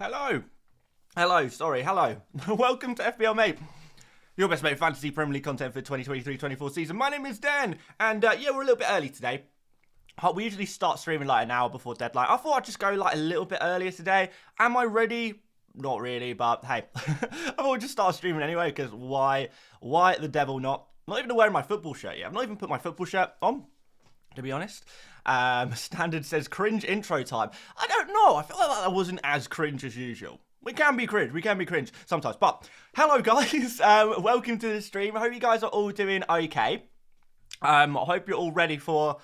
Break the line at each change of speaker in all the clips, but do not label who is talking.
Hello. Hello. Welcome to FPL Mate, your best mate fantasy Premier League content for 2023-24 season. My name is Dan, and yeah, we're a little bit early today. We usually start streaming like an hour before deadline. I thought I'd just go like a little bit earlier today. Am I ready? Not really, but hey, I thought I'd just start streaming anyway, because why the devil not? I'm not even wearing my football shirt yet. I've not even put my football shirt on, to be honest. Standard says cringe intro time. I don't know. I feel like that wasn't as cringe as usual. We can be cringe sometimes. But hello guys, welcome to the stream. I hope you guys are all doing okay. I hope you're all ready for a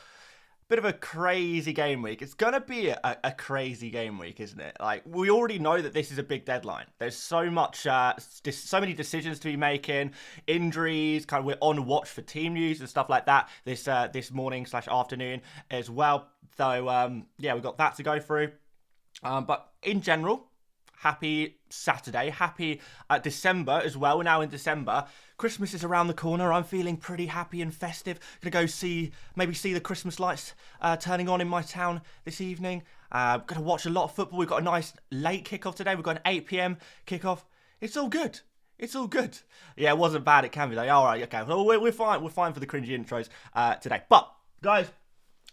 bit of a crazy game week. It's gonna be a crazy game week, isn't it? Like, we already know that this is a big deadline. There's so much, so many decisions to be making, injuries. Kind of, we're on watch for team news and stuff like that this morning / afternoon as well. So yeah, we've got that to go through. But in general, happy Saturday, happy December as well. We're now in December. Christmas is around the corner. I'm feeling pretty happy and festive. Gonna go maybe see the Christmas lights turning on in my town this evening. Gonna watch a lot of football. We've got a nice late kickoff today. We've got an 8 p.m. kickoff. It's all good. It's all good. Yeah, it wasn't bad. It can be though. All right, okay. Well, we're fine. We're fine for the cringy intros today. But guys,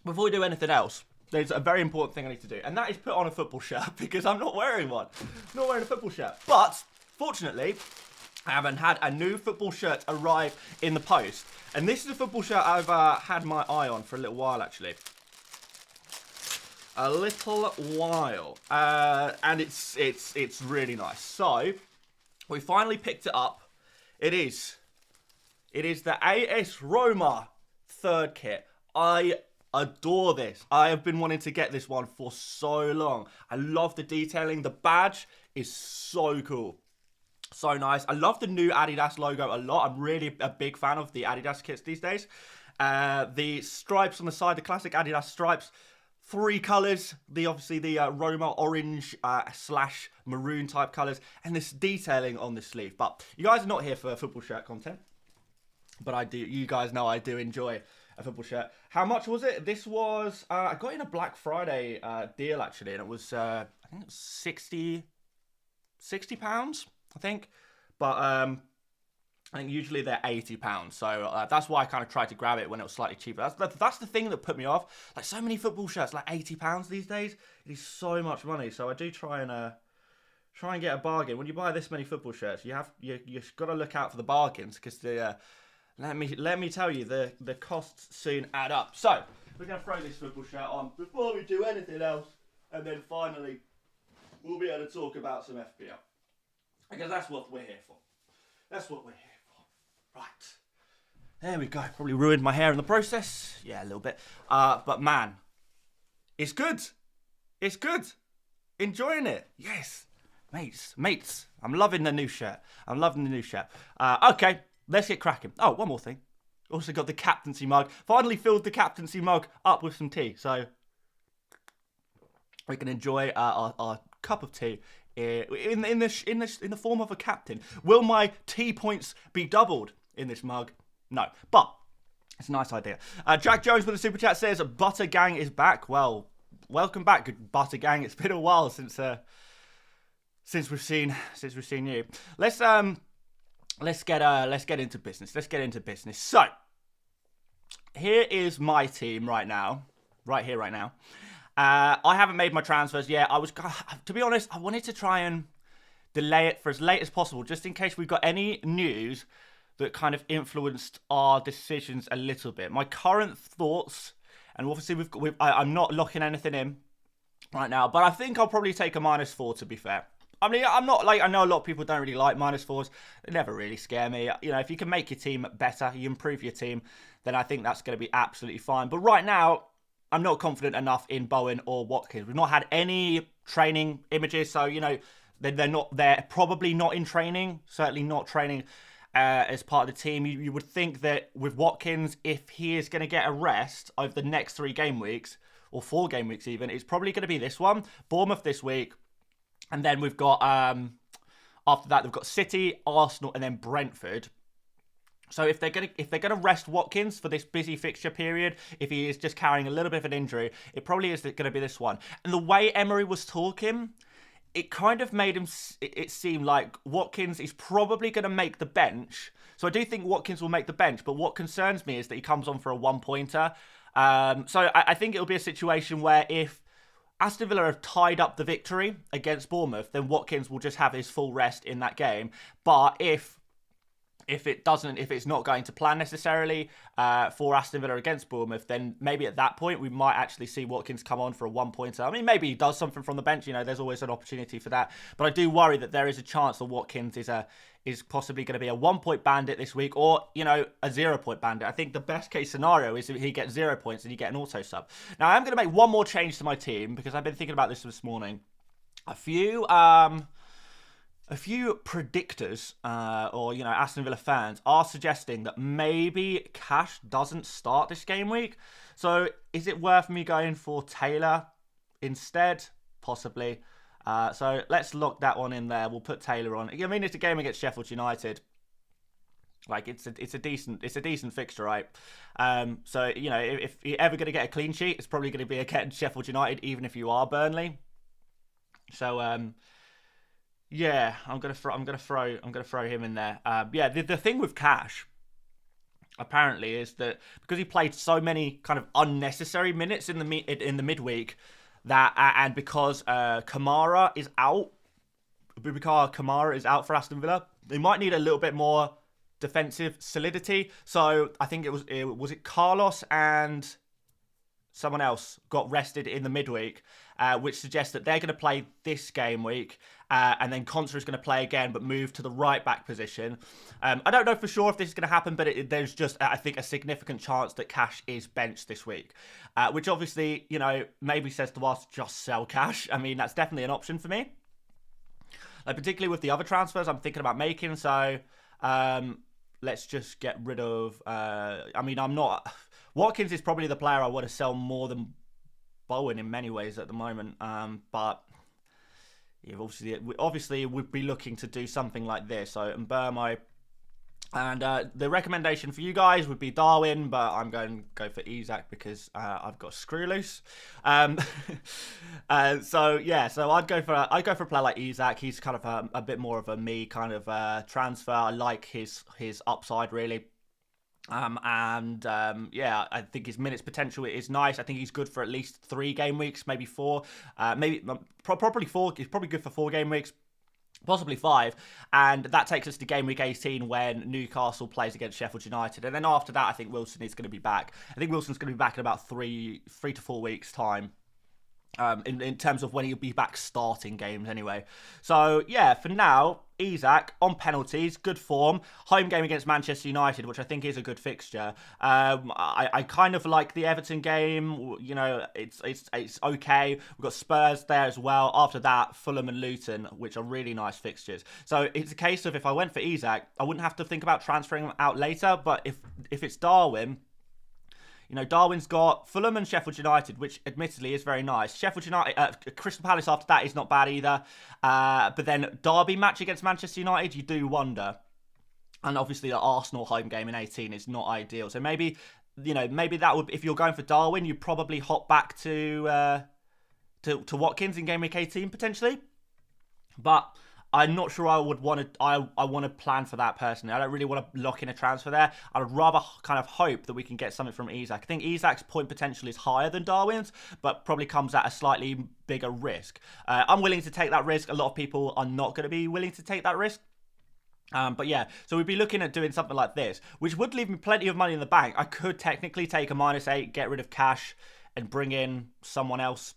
before we do anything else, there's a very important thing I need to do, and that is put on a football shirt, because I'm not wearing one. I'm not wearing a football shirt. But fortunately, I haven't had a new football shirt arrive in the post. And this is a football shirt I've had my eye on for a little while, actually. A little while. And it's really nice. So, we finally picked it up. It is the AS Roma third kit. I adore this. I have been wanting to get this one for so long. I love the detailing. The badge is so cool. So nice. I love the new Adidas logo a lot. I'm really a big fan of the Adidas kits these days. The stripes on the side, the classic Adidas stripes. 3 colours. Obviously the Roma orange / maroon type colours. And this detailing on the sleeve. But you guys are not here for football shirt content. But I do. You guys know I do enjoy a football shirt. How much was it? This was, I got in a Black Friday deal actually, and it was, I think it was 60 pounds, I think. But I think usually they're 80 pounds, so that's why I kind of tried to grab it when it was slightly cheaper. That's the thing that put me off. Like, so many football shirts, like 80 pounds these days. It is so much money, so I do try and get a bargain. When you buy this many football shirts, you've got to look out for the bargains, because the let me tell you, the costs soon add up. So, we're going to throw this football shirt on before we do anything else. And then finally, we'll be able to talk about some FPL. Because that's what we're here for. That's what we're here for. Right. There we go. Probably ruined my hair in the process. Yeah, a little bit. But man, it's good. It's good. Enjoying it. Yes. Mates. I'm loving the new shirt. Okay. Let's get cracking. Oh, one more thing. Also got the Captaincy mug. Finally filled the Captaincy mug up with some tea. So we can enjoy our cup of tea in the form of a captain. Will my tea points be doubled in this mug? No. But it's a nice idea. Jack Jones with a super chat says, Butter Gang is back. Well, welcome back, good Butter Gang. It's been a while since we've seen you. Let's get into business. So, here is my team right here, right now. I haven't made my transfers yet. To be honest, I wanted to try and delay it for as late as possible, just in case we've got any news that kind of influenced our decisions a little bit. My current thoughts, and obviously I'm not locking anything in right now, but I think I'll probably take a -4, to be fair. I mean, I'm not like, I know a lot of people don't really like -4s. They never really scare me. You know, if you can make your team better, you improve your team, then I think that's going to be absolutely fine. But right now, I'm not confident enough in Bowen or Watkins. We've not had any training images, so, you know, they're probably not in training, certainly not training as part of the team. You would think that with Watkins, if he is going to get a rest over the next 3 game weeks, or 4 game weeks even, it's probably going to be this one. Bournemouth this week. And then we've got, after that, they've got City, Arsenal, and then Brentford. So if they're gonna rest Watkins for this busy fixture period, if he is just carrying a little bit of an injury, it probably is going to be this one. And the way Emery was talking, it kind of made it seem like Watkins is probably going to make the bench. So I do think Watkins will make the bench, but what concerns me is that he comes on for a one-pointer. So I think it'll be a situation where if Aston Villa have tied up the victory against Bournemouth, then Watkins will just have his full rest in that game. But if it's not going to plan necessarily for Aston Villa against Bournemouth, then maybe at that point we might actually see Watkins come on for a one-pointer. I mean, maybe he does something from the bench. There's always an opportunity for that. But I do worry that there is a chance that Watkins is possibly going to be a 1-point bandit this week, or a 0-point bandit. I think the best case scenario is if he gets 0 points and you get an auto sub. Now I am going to make one more change to my team because I've been thinking about this morning. A few predictors, or Aston Villa fans, are suggesting that maybe Cash doesn't start this game week. So is it worth me going for Taylor instead? Possibly. So let's lock that one in there. We'll put Taylor on. I mean, it's a game against Sheffield United. Like it's a decent fixture, right? So if you're ever going to get a clean sheet, it's probably going to be against Sheffield United, even if you are Burnley. So yeah, I'm gonna throw him in there. Yeah, the thing with Cash apparently is that because he played so many kind of unnecessary minutes in the midweek, and because Kamara is out for Aston Villa, they might need a little bit more defensive solidity. So I think it was Carlos and someone else got rested in the midweek, which suggests that they're going to play this game week, and then Contra is going to play again, but move to the right back position. I don't know for sure if this is going to happen, but there's just, I think, a significant chance that Cash is benched this week, which obviously, maybe says to us, just sell Cash. I mean, that's definitely an option for me. Particularly with the other transfers I'm thinking about making. So let's just get rid of, Watkins is probably the player I want to sell more than Bowen in many ways at the moment. But yeah, obviously we'd be looking to do something like this. So Mbermo, and the recommendation for you guys would be Darwin, but I'm going to go for Isak because I've got screw loose. So yeah, so I'd go for a player like Isak. He's kind of a bit more of a me kind of transfer. I like his upside really. Yeah, I think his minutes potential is nice. I think he's good for at least 3 game weeks, maybe 4, probably 4. He's probably good for 4 game weeks, possibly 5, and that takes us to game week 18 when Newcastle plays against Sheffield United, and then after that, I think Wilson is going to be back. I think Wilson's going to be back in about 3 to 4 weeks' time. In terms of when he'll be back starting games anyway. So yeah, for now, Isak on penalties, good form. Home game against Manchester United, which I think is a good fixture. I kind of like the Everton game. It's okay. We've got Spurs there as well. After that, Fulham and Luton, which are really nice fixtures. So it's a case of if I went for Isak, I wouldn't have to think about transferring him out later. But if it's Darwin, Darwin's got Fulham and Sheffield United, which admittedly is very nice. Sheffield United, Crystal Palace after that is not bad either. But then Derby match against Manchester United, you do wonder. And obviously the Arsenal home game in 18 is not ideal. So maybe that would, if you're going for Darwin, you probably hop back to Watkins in game week 18 potentially. But I'm not sure I would want to. I want to plan for that personally. I don't really want to lock in a transfer there. I'd rather kind of hope that we can get something from Isak. I think Isak's point potential is higher than Darwin's, but probably comes at a slightly bigger risk. I'm willing to take that risk. A lot of people are not going to be willing to take that risk. But yeah, so we'd be looking at doing something like this, which would leave me plenty of money in the bank. I could technically take a -8, get rid of Cash, and bring in someone else.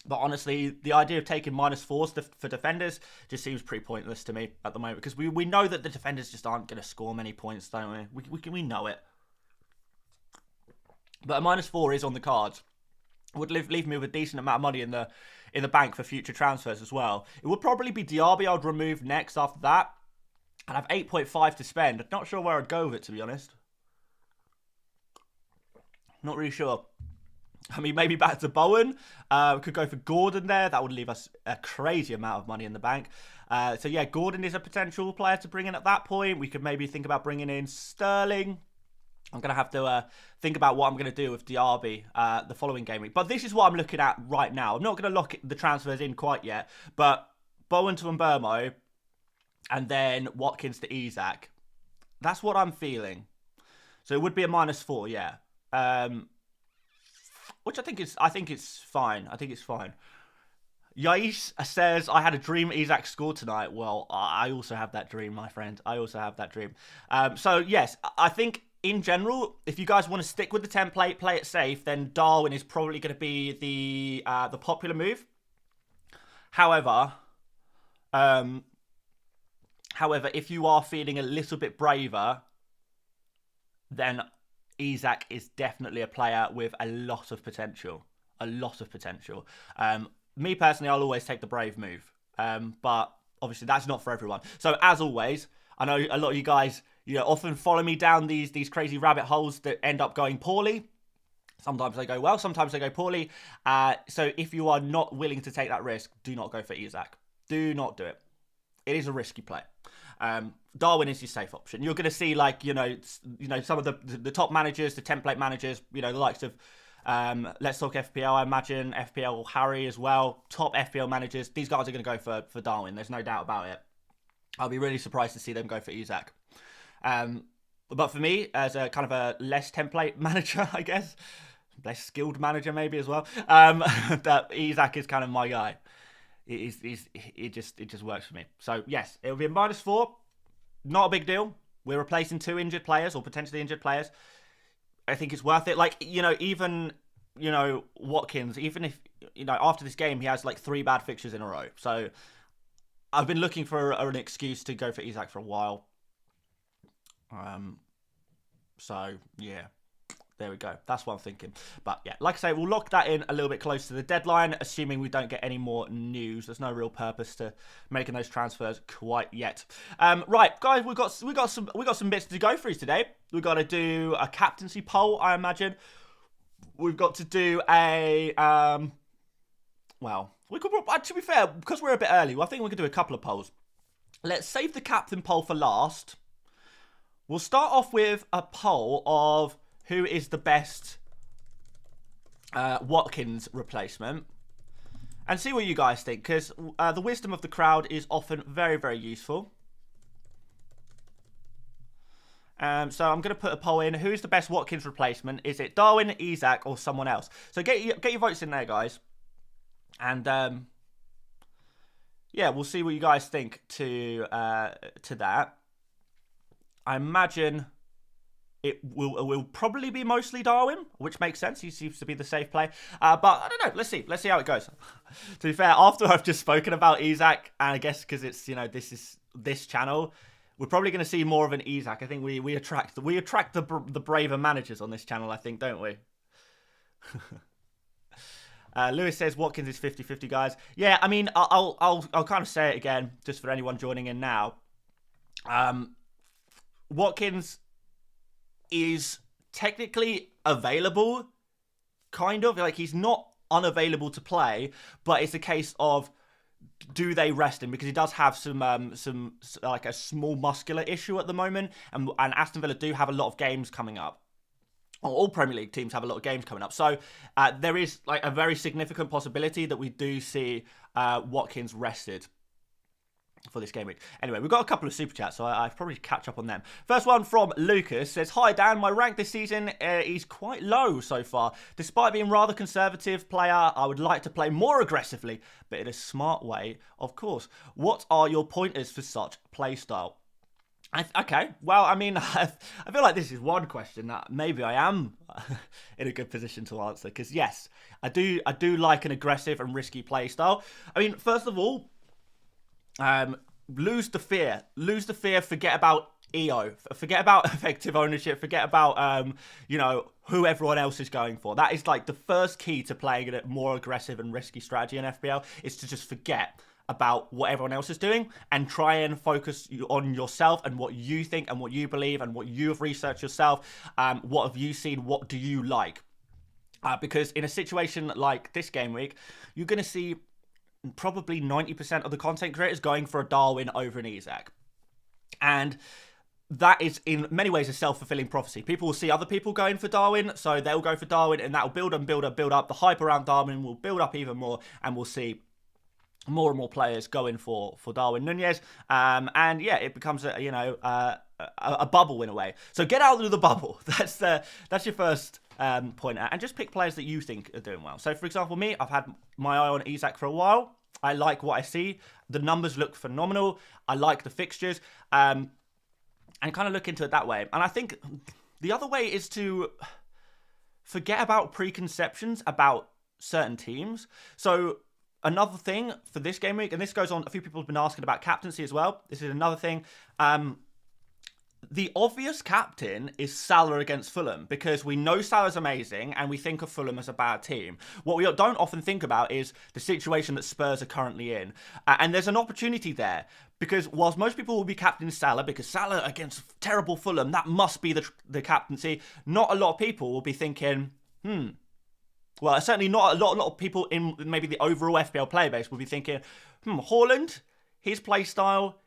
But honestly, the idea of taking -4s for defenders just seems pretty pointless to me at the moment, because we know that the defenders just aren't going to score many points, don't we? We know it. But a -4 is on the cards. It would leave me with a decent amount of money in the bank for future transfers as well. It would probably be Diaby I'd remove next after that. I'd have 8.5 to spend. I'm not sure where I'd go with it, to be honest. Not really sure. I mean, maybe back to Bowen. We could go for Gordon there. That would leave us a crazy amount of money in the bank. So yeah, Gordon is a potential player to bring in at that point. We could maybe think about bringing in Sterling. I'm going to have to think about what I'm going to do with Diaby the following game week. But this is what I'm looking at right now. I'm not going to lock the transfers in quite yet. But Bowen to Mbermo, and then Watkins to Isak. That's what I'm feeling. So it would be a -4, yeah. Which I think it's fine. I think it's fine. Yais says, I had a dream Isak scored tonight. Well, I also have that dream, my friend. I also have that dream. So, yes, I think in general, if you guys want to stick with the template, play it safe, then Darwin is probably going to be the popular move. However, if you are feeling a little bit braver, then Isak is definitely a player with a lot of potential. A lot of potential. Me personally, I'll always take the brave move. But obviously that's not for everyone. So as always, I know a lot of you guys, often follow me down these crazy rabbit holes that end up going poorly. Sometimes they go well, sometimes they go poorly. So if you are not willing to take that risk, do not go for Isak. Do not do it. It is a risky play. Darwin is your safe option. You're going to see some of the top managers, the template managers, the likes of Let's Talk FPL, I imagine, FPL Harry as well, top FPL managers. These guys are going to go for Darwin. There's no doubt about it. I'll be really surprised to see them go for Isak. But for me, as a kind of a less template manager, I guess, less skilled manager maybe as well, that Isak is kind of my guy. It just works for me. So yes, it will be a -4. Not a big deal. We're replacing 2 injured players or potentially injured players. I think it's worth it. Even Watkins, even if, after this game, he has 3 bad fixtures in a row. So I've been looking for an excuse to go for Isak for a while. So yeah, there we go. That's what I'm thinking. But yeah, like I say, we'll lock that in a little bit close to the deadline, assuming we don't get any more news. There's no real purpose to making those transfers quite yet. Right, guys, we got some bits to go through today. We've got to do a captaincy poll, I imagine. We've got to do a to be fair, because we're a bit early, I think we could do a couple of polls. Let's save the captain poll for last. We'll start off with a poll of who is the best Watkins replacement, and see what you guys think, because the wisdom of the crowd is often very, very useful. So I'm going to put a poll in. Who is the best Watkins replacement? Is it Darwin, Isak, or someone else? So get your votes in there, guys. And yeah, we'll see what you guys think to that. I imagine it will probably be mostly Darwin, which makes sense. He seems to be the safe play. But I don't know. Let's see. Let's see how it goes. To be fair, after I've just spoken about Isak, and I guess because it's this channel, we're probably going to see more of an Isak. I think we attract the braver managers on this channel, I think, don't we? Lewis says Watkins is 50-50, guys. Yeah, I mean, I'll kind of say it again, just for anyone joining in now. Watkins is technically available, kind of. He's not unavailable to play, but it's a case of, do they rest him? Because he does have some a small muscular issue at the moment, and Aston Villa do have a lot of games coming up. All Premier League teams have a lot of games coming up. So there is a very significant possibility that we do see Watkins rested for this game week. Anyway, we've got a couple of super chats, so I'll probably catch up on them. First one from Lucas says, "Hi Dan, my rank this season is quite low so far. Despite being rather conservative player, I would like to play more aggressively, but in a smart way, of course. What are your pointers for such play style?" Okay, well, I mean, I feel like this is one question that maybe I am in a good position to answer, because yes, I do like an aggressive and risky play style. I mean, first of all, lose the fear, forget about EO, forget about effective ownership, forget about who everyone else is going for. That is the first key to playing a more aggressive and risky strategy in FPL, is to just forget about what everyone else is doing and try and focus on yourself and what you think and what you believe and what you have researched yourself. What have you seen? What do you like? Because in a situation like this game week, you're going to see probably 90% of the content creators going for a Darwin over an Isak. And that is in many ways a self-fulfilling prophecy. People will see other people going for Darwin, so they'll go for Darwin, and that will build and build up. The hype around Darwin will build up even more, and we'll see more and more players going for Darwin Nunez, and yeah, it becomes a bubble in a way. So get out of the bubble. That's your first point out, and just pick players that you think are doing well. So for example, me, I've had my eye on Isak for a while. I like what I see. The numbers look phenomenal. I like the fixtures, and kind of look into it that way. And I think the other way is to forget about preconceptions about certain teams. So another thing for this game week, and this goes on, a few people have been asking about captaincy as well. This is another thing. The obvious captain is Salah against Fulham, because we know Salah's amazing and we think of Fulham as a bad team. What we don't often think about is the situation that Spurs are currently in. And there's an opportunity there, because whilst most people will be captaining Salah, because Salah against terrible Fulham, that must be the captaincy, not a lot of people will be thinking, well, certainly not a lot of people in maybe the overall FPL player base will be thinking, Haaland, his play style,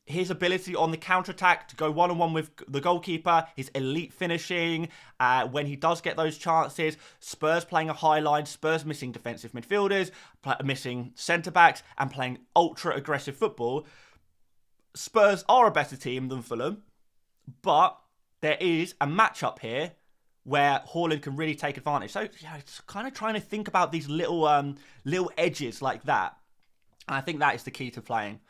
his ability on the counter-attack to go one-on-one with the goalkeeper, his elite finishing, when he does get those chances, Spurs playing a high line, Spurs missing defensive midfielders, missing centre-backs, and playing ultra-aggressive football. Spurs are a better team than Fulham, but there is a matchup here where Haaland can really take advantage. So, yeah, it's kind of trying to think about these little edges like that. And I think that is the key to playing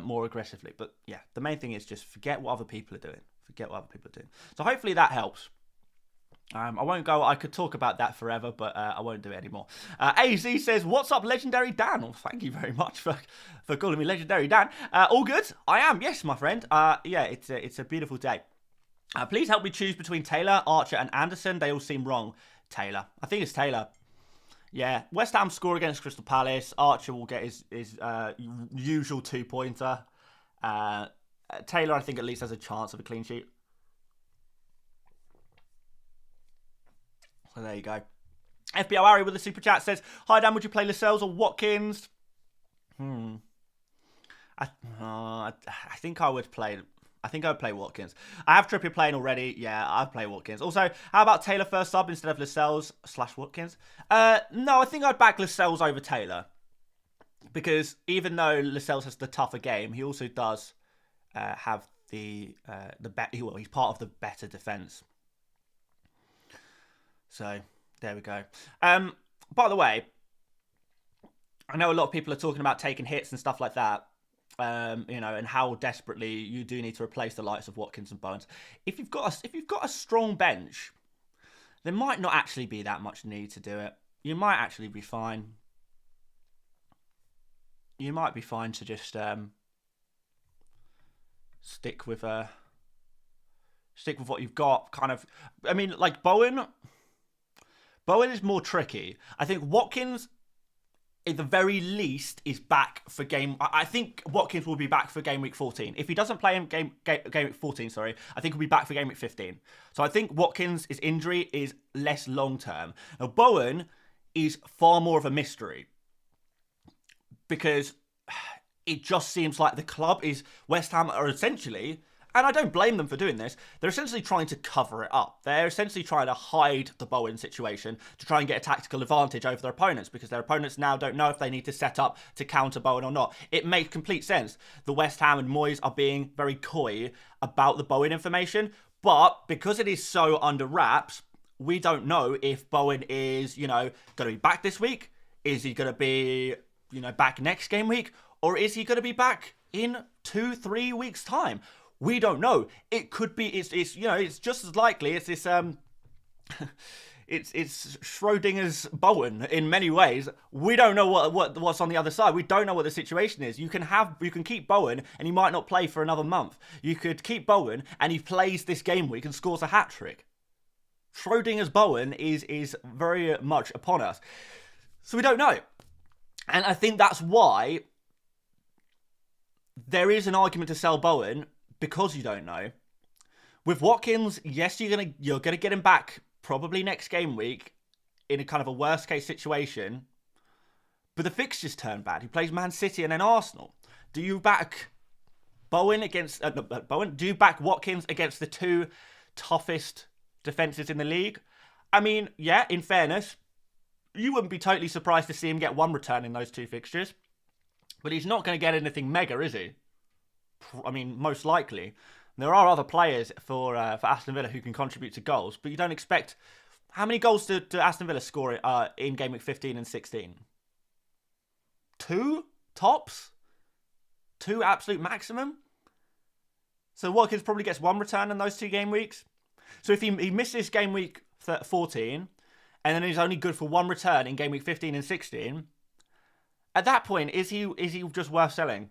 more aggressively. But, yeah, the main thing is just forget what other people are doing. So hopefully that helps. I could talk about that forever, but I won't do it anymore. AZ says, what's up, Legendary Dan? Well, thank you very much for calling me Legendary Dan. All good? I am, yes, my friend. Yeah, it's a beautiful day. Please help me choose between Taylor, Archer, and Anderson. They all seem wrong. Taylor. I think it's Taylor. Yeah. West Ham score against Crystal Palace. Archer will get his usual 2-pointer. Taylor, I think, at least has a chance of a clean sheet. So there you go. FPL Ari with the super chat says, hi Dan, would you play Lascelles or Watkins? I think I would play Watkins. I have Trippier playing already. Yeah, I'd play Watkins. Also, how about Taylor first sub instead of Lascelles / Watkins? No, I think I'd back Lascelles over Taylor. Because even though Lascelles has the tougher game, he also does have he's part of the better defence. So, there we go. By the way, I know a lot of people are talking about taking hits and stuff like that. And how desperately you do need to replace the likes of Watkins and Bowen. If you've got a strong bench, there might not actually be that much need to do it. You might actually be fine. You might be fine to just stick with what you've got. Kind of, I mean, like Bowen. Bowen is more tricky. I think Watkins, at the very least, is back for game. I think Watkins will be back for game week 14. If he doesn't play in game week 14, I think he'll be back for game week 15. So I think Watkins' injury is less long term. Now Bowen is far more of a mystery, because it just seems like the club is West Ham are essentially, and I don't blame them for doing this, they're essentially trying to cover it up. They're essentially trying to hide the Bowen situation to try and get a tactical advantage over their opponents, because their opponents now don't know if they need to set up to counter Bowen or not. It makes complete sense. The West Ham and Moyes are being very coy about the Bowen information, but because it is so under wraps, we don't know if Bowen is, going to be back this week. Is he going to be, back next game week? Or is he going to be back in 2-3 weeks' time? We don't know. It could be. It's just as likely. It's this. It's Schrodinger's Bowen in many ways. We don't know what's on the other side. We don't know what the situation is. You can keep Bowen and he might not play for another month. You could keep Bowen and he plays this game week and scores a hat trick. Schrodinger's Bowen is very much upon us. So we don't know, and I think that's why there is an argument to sell Bowen. Because you don't know. With Watkins, yes, you're gonna get him back probably next game week in a kind of a worst case situation. But the fixtures turn bad. He plays Man City and then Arsenal. Do you back Bowen against Bowen? Do you back Watkins against the two toughest defences in the league? I mean, yeah, in fairness, you wouldn't be totally surprised to see him get one return in those two fixtures. But he's not going to get anything mega, is he? I mean, most likely. There are other players for Aston Villa who can contribute to goals, but you don't expect... How many goals did Aston Villa score in Game Week 15 and 16? 2 tops? 2 absolute maximum? So Watkins probably gets 1 return in those 2 game weeks. So if he misses Game Week 14, and then he's only good for 1 return in Game Week 15 and 16, at that point, is he just worth selling?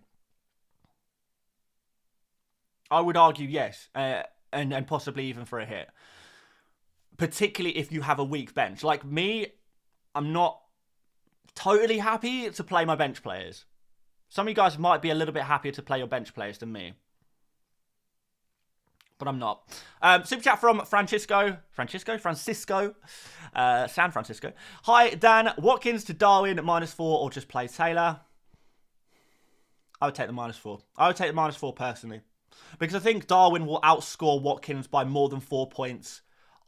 I would argue yes, and possibly even for a hit. Particularly if you have a weak bench. Like me, I'm not totally happy to play my bench players. Some of you guys might be a little bit happier to play your bench players than me. But I'm not. Super chat from Francisco, San Francisco. Hi, Dan. Watkins to Darwin at -4 or just play Taylor? I would take the -4. I would take the -4 personally. Because I think Darwin will outscore Watkins by more than 4 points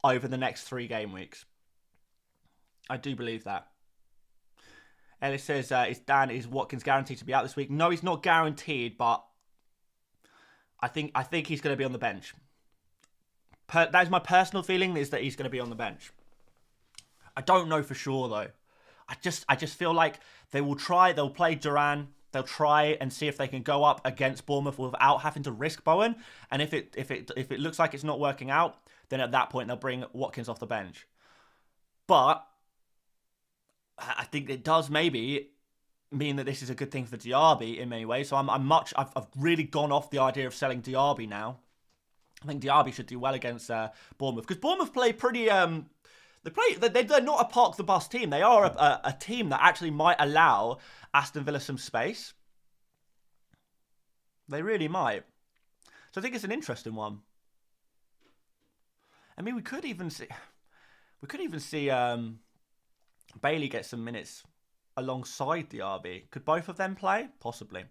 over the next 3 game weeks. I do believe that. Ellis says, is Watkins guaranteed to be out this week? No, he's not guaranteed, but I think he's going to be on the bench. That is my personal feeling, is that he's going to be on the bench. I don't know for sure though. I just feel like they'll play Duran, they'll try and see if they can go up against Bournemouth without having to risk Bowen. And if it looks like it's not working out, then at that point they'll bring Watkins off the bench. But I think it does maybe mean that this is a good thing for Diaby in many ways. So I've really gone off the idea of selling Diaby now. I think Diaby should do well against Bournemouth, because Bournemouth play pretty. They're not a park the bus team. They are a team that actually might allow Aston Villa some space. They really might. So I think it's an interesting one. I mean, we could even see Bailey get some minutes alongside Diaby. Could both of them play? Possibly.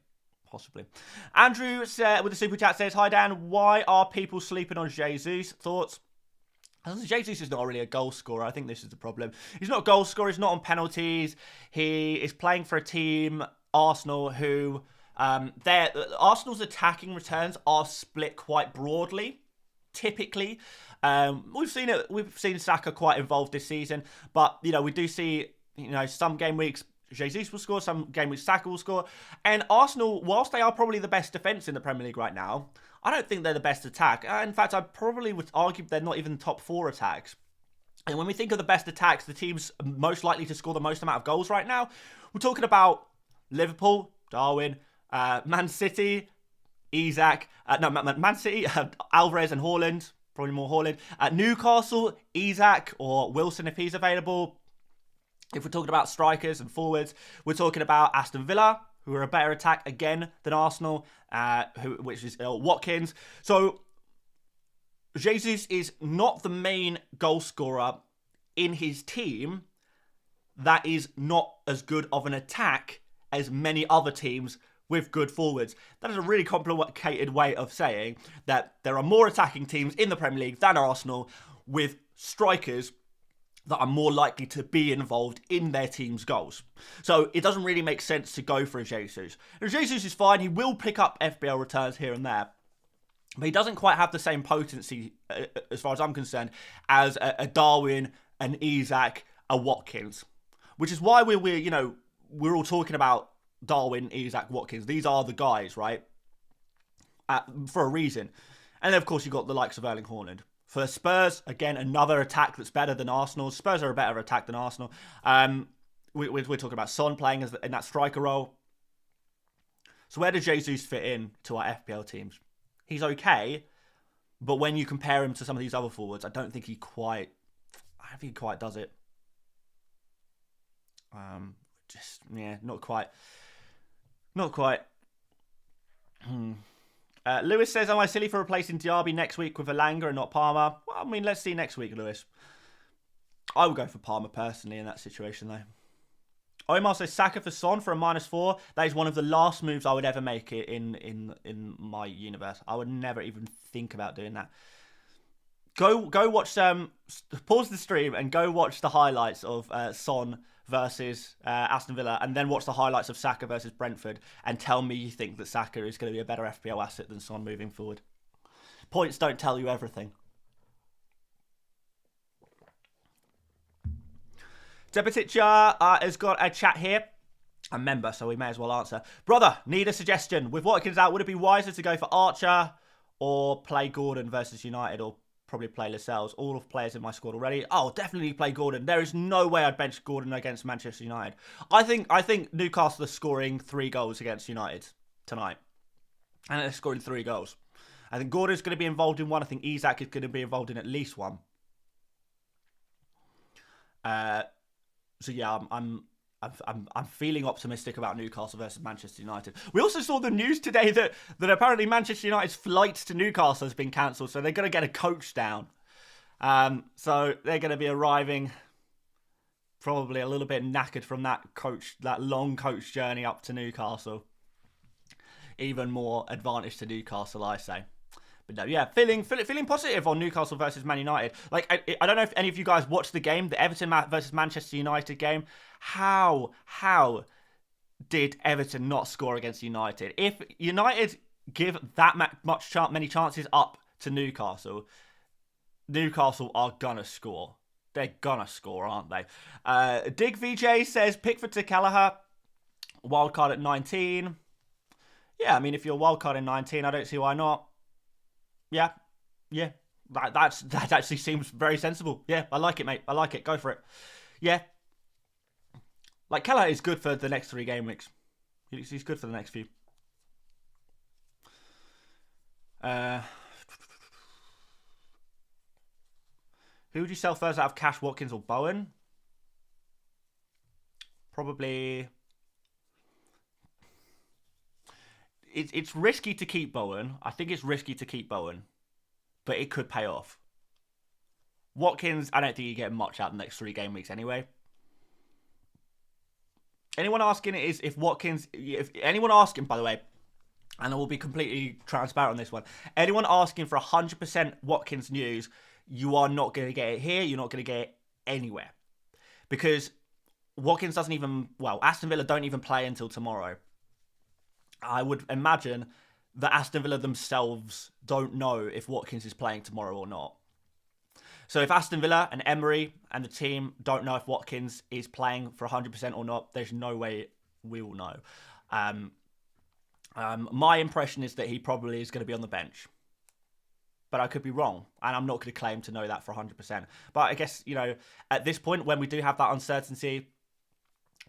Andrew with the super chat says, "Hi Dan, why are people sleeping on Jesus? Thoughts?" Jesus is not really a goal scorer. I think this is the problem. He's not a goal scorer. He's not on penalties. He is playing for a team, Arsenal, who Arsenal's attacking returns are split quite broadly. Typically, we've seen Saka quite involved this season, but we do see some game weeks Jesus will score, some game weeks Saka will score, and Arsenal, whilst they are probably the best defence in the Premier League right now, I don't think they're the best attack. In fact, I probably would argue they're not even top 4 attacks. And when we think of the best attacks, the teams most likely to score the most amount of goals right now, we're talking about Liverpool, Darwin, Man City, Man City, Alvarez and Haaland, probably more Haaland. Newcastle, Isak or Wilson if he's available. If we're talking about strikers and forwards, we're talking about Aston Villa, who are a better attack again than Arsenal, which is Watkins. So Jesus is not the main goal scorer in his team. That is not as good of an attack as many other teams with good forwards. That is a really complicated way of saying that there are more attacking teams in the Premier League than Arsenal, with strikers that are more likely to be involved in their team's goals. So it doesn't really make sense to go for a Jesus. And Jesus is fine. He will pick up FPL returns here and there, but he doesn't quite have the same potency, as far as I'm concerned, as a Darwin, an Isak, a Watkins. Which is why we're all talking about Darwin, Isak, Watkins. These are the guys, right? For a reason. And then, of course, you've got the likes of Erling Haaland. For Spurs, again, another attack that's better than Arsenal. Spurs are a better attack than Arsenal. We're talking about Son playing in that striker role. So where does Jesus fit in to our FPL teams? He's okay, but when you compare him to some of these other forwards, I don't think he quite does it. Not quite. Lewis says, am I silly for replacing Diaby next week with Elanga and not Palmer? Well, I mean, let's see next week, Lewis. I would go for Palmer personally in that situation, though. Omar says, Saka for Son for a -4. That is one of the last moves I would ever make in my universe. I would never even think about doing that. Go watch pause the stream and go watch the highlights of Son versus Aston Villa, and then watch the highlights of Saka versus Brentford, and tell me you think that Saka is going to be a better FPL asset than Son moving forward. Points don't tell you everything. Debatica has got a chat here. A member, so we may as well answer. Brother, need a suggestion. With Watkins out, would it be wiser to go for Archer or play Gordon versus United, or probably play Lascelles? All of players in my squad already. Oh, definitely play Gordon. There is no way I'd bench Gordon against Manchester United. I think Newcastle are scoring 3 goals against United tonight. And they're scoring 3 goals. I think Gordon's going to be involved in one. I think Isak is going to be involved in at least one. So yeah, I'm feeling optimistic about Newcastle versus Manchester United. We also saw the news today that apparently Manchester United's flight to Newcastle has been cancelled, so they're going to get a coach down. So they're going to be arriving probably a little bit knackered from that long coach journey up to Newcastle. Even more advantage to Newcastle, I say. But no, yeah, feeling positive on Newcastle versus Man United. Like, I don't know if any of you guys watched the game, the Everton versus Manchester United game. How did Everton not score against United? If United give that many chances up to Newcastle, Newcastle are gonna score. They're gonna score, aren't they? Dig VJ says Pickford to Kelleher, wildcard at 19. Yeah, I mean, if you're wildcard in 19, I don't see why not. Yeah. That actually seems very sensible. Yeah, I like it, mate. I like it. Go for it. Yeah. Like, Kelleher is good for the next 3 game weeks. He's good for the next few. Who would you sell first out of Cash, Watkins, or Bowen? Probably... It's risky to keep Bowen. I think it's risky to keep Bowen. But it could pay off. Watkins, I don't think you get much out the next 3 game weeks anyway. Anyone asking is if Watkins... If anyone asking, by the way, and I will be completely transparent on this one. Anyone asking for 100% Watkins news, you are not going to get it here. You're not going to get it anywhere. Because Watkins doesn't even... Well, Aston Villa don't even play until tomorrow. I would imagine that Aston Villa themselves don't know if Watkins is playing tomorrow or not. So if Aston Villa and Emery and the team don't know if Watkins is playing for 100% or not, there's no way we will know. My impression is that he probably is going to be on the bench. But I could be wrong, and I'm not going to claim to know that for 100%. But I guess, at this point, when we do have that uncertainty,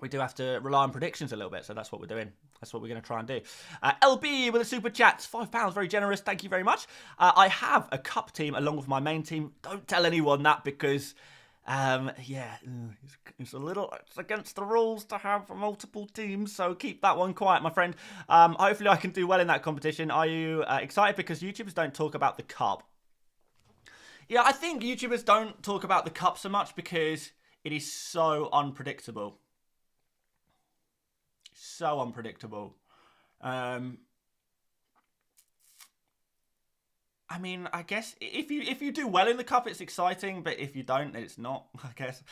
we do have to rely on predictions a little bit, so that's what we're doing. That's what we're going to try and do. LB with a super chat, £5, very generous. Thank you very much. I have a cup team along with my main team. Don't tell anyone that because, it's against the rules to have multiple teams. So keep that one quiet, my friend. Hopefully I can do well in that competition. Are you excited because YouTubers don't talk about the cup? Yeah, I think YouTubers don't talk about the cup so much because it is so unpredictable. So unpredictable. I mean, I guess if you do well in the cup, it's exciting, but if you don't, it's not, I guess.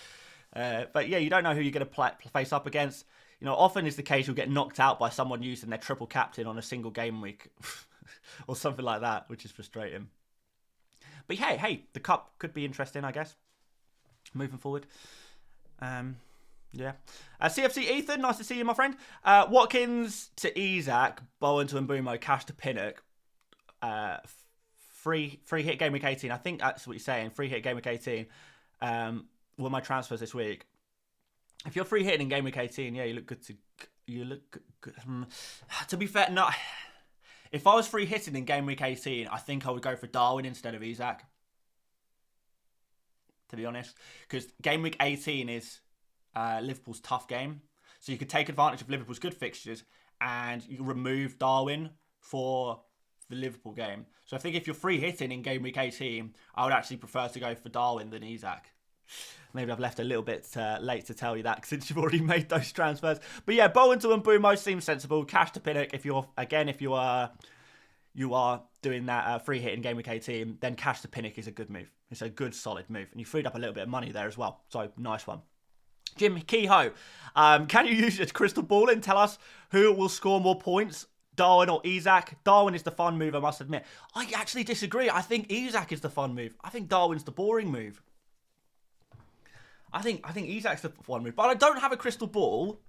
But yeah, you don't know who you're going to face up against. Often is the case you'll get knocked out by someone using their triple captain on a single game week or something like that, which is frustrating. But hey, the cup could be interesting, I guess, moving forward. Yeah. CFC Ethan, nice to see you, my friend. Watkins to Isak, Bowen to Mbumo, Cash to Pinnock. Free hit game week 18. I think that's what you're saying. Free hit game week 18. Were my transfers this week. If you're free hitting in game week 18, yeah, you look good. To be fair, no. If I was free hitting in game week 18, I think I would go for Darwin instead of Isak. To be honest, because game week 18 is Liverpool's tough game, so you could take advantage of Liverpool's good fixtures and you remove Darwin for the Liverpool game. So I think if you're free hitting in game week 18, I would actually prefer to go for Darwin than Isak. Maybe I've left a little bit late to tell you that since you've already made those transfers. But yeah, Bowen to Mbumo seems sensible. Cash to Pinnock, if you are doing that free hit in game week 18, then Cash to Pinnock is a good move. It's a good solid move, and you freed up a little bit of money there as well. So nice one. Jim Kehoe, can you use your crystal ball and tell us who will score more points, Darwin or Isak? Darwin is the fun move, I must admit. I actually disagree. I think Isak is the fun move. I think Darwin's the boring move. I think Isak's the fun move. But I don't have a crystal ball.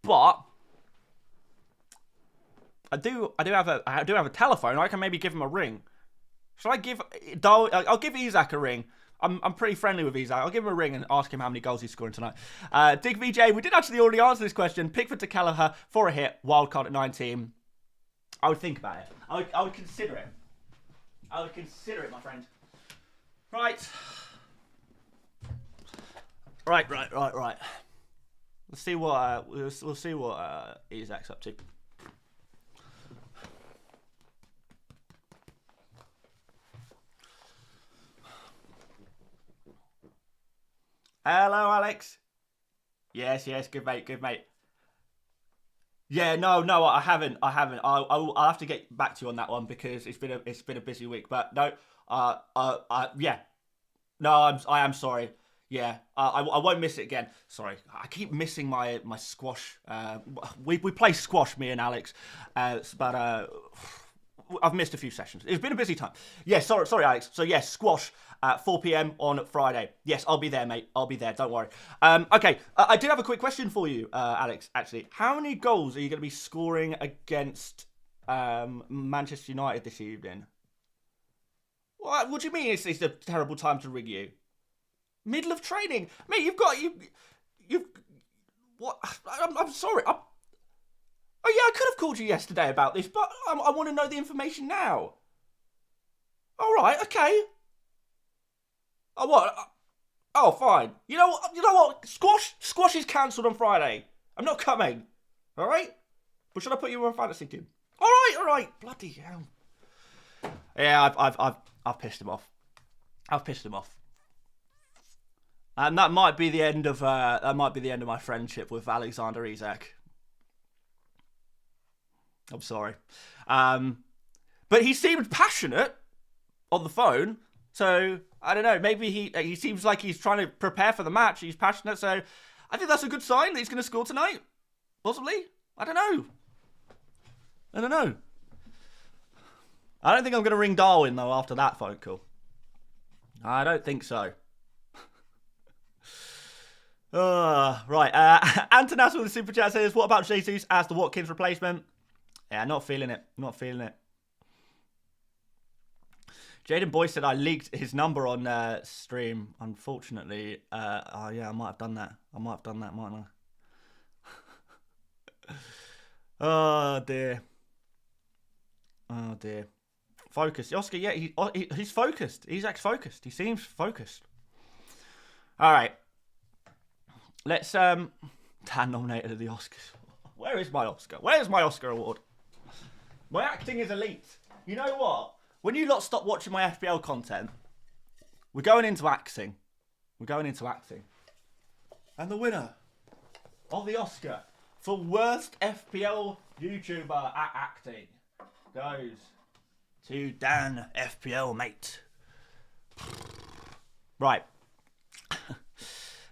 But I do have a telephone. I can maybe give him a ring. Shall I give Darwin? I'll give Isak a ring. I'm pretty friendly with Isak. I'll give him a ring and ask him how many goals he's scoring tonight. Dig VJ, we did actually already answer this question. Pickford to Kelleher for a hit. Wildcard at 19. I would think about it. I would consider it. I would consider it, my friend. Right. Right. Let's see what we'll see what Isak's up to. Hello, Alex. Yes, good mate. Yeah, no, I haven't. I'll have to get back to you on that one because it's been a busy week. But no, yeah, no, I am sorry. Yeah, I won't miss it again. Sorry, I keep missing my squash. We play squash, me and Alex, but I've missed a few sessions. It's been a busy time. Yeah, sorry, Alex. So yes, squash at 4 p.m. on Friday. Yes, I'll be there, mate. I'll be there. Don't worry. Okay, I do have a quick question for you, Alex. Actually, how many goals are you going to be scoring against Manchester United this evening? What do you mean? It's a terrible time to rig you. Middle of training, mate. You've. What? I'm sorry. Oh yeah, I could have called you yesterday about this, but I want to know the information now. All right, okay. Oh what? Oh fine. You know what? Squash is cancelled on Friday. I'm not coming. All right. But should I put you on a fantasy team? All right. Bloody hell. Yeah, I've pissed him off. And that might be the end of my friendship with Alexander Isak. I'm sorry. But he seemed passionate on the phone. So, I don't know. Maybe he seems like he's trying to prepare for the match. He's passionate. So, I think that's a good sign that he's going to score tonight. Possibly. I don't know. I don't think I'm going to ring Darwin, though, after that phone call. I don't think so. Right. Antonas with the super chat says, what about Jesus as the Watkins replacement? Yeah, not feeling it. Jaden Boy said I leaked his number on stream. Unfortunately, yeah, I might have done that. Mightn't I? Oh dear. Focus, Oscar. Yeah, he's focused. He's focused. He seems focused. All right. Let's Dan nominated at the Oscars. Where is my Oscar? Where's my Oscar award? My acting is elite. You know what? When you lot stop watching my FPL content, we're going into acting. And the winner of the Oscar for worst FPL YouTuber at acting goes to Dan FPL Mate. Right.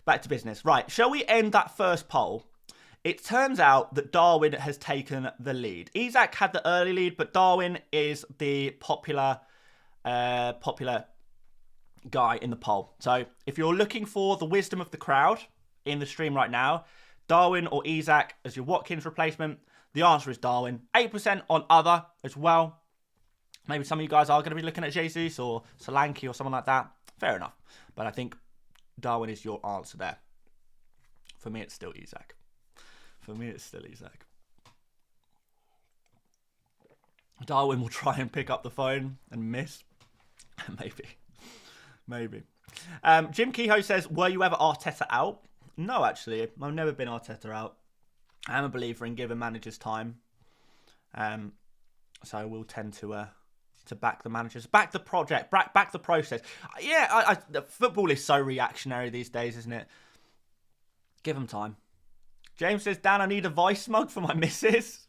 Back to business. Right. Shall we end that first poll? It turns out that Darwin has taken the lead. Isak had the early lead, but Darwin is the popular guy in the poll. So if you're looking for the wisdom of the crowd in the stream right now, Darwin or Isak as your Watkins replacement, the answer is Darwin. 8% on other as well. Maybe some of you guys are going to be looking at Jesus or Solanke or someone like that. Fair enough. But I think Darwin is your answer there. For me, it's still Isak. Darwin will try and pick up the phone and miss. Maybe. Jim Kehoe says, were you ever Arteta out? No, actually. I've never been Arteta out. I am a believer in giving managers time. So I will tend to back the managers, back the project, back the process. Yeah, football is so reactionary these days, isn't it? Give them time. James says, Dan, I need a Vice mug for my missus.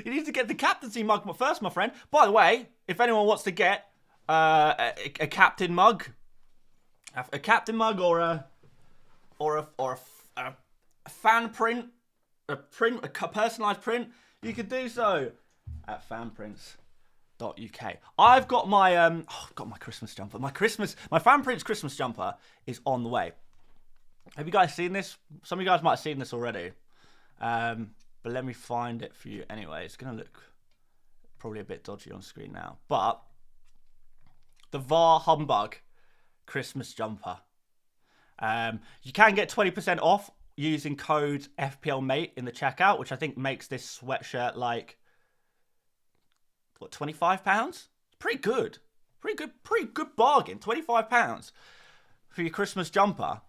You need to get the captaincy mug first, my friend. By the way, if anyone wants to get a captain mug or a fan print, a personalised print, you could do so at fanprints.uk. I've got my got my Christmas jumper. My fan prints Christmas jumper is on the way. Have you guys seen this? Some of you guys might have seen this already. But let me find it for you anyway. It's gonna look probably a bit dodgy on screen now. But the VAR Humbug Christmas jumper. You can get 20% off using code FPL Mate in the checkout, which I think makes this sweatshirt like what, £25? Pretty good. Pretty good bargain. £25 for your Christmas jumper.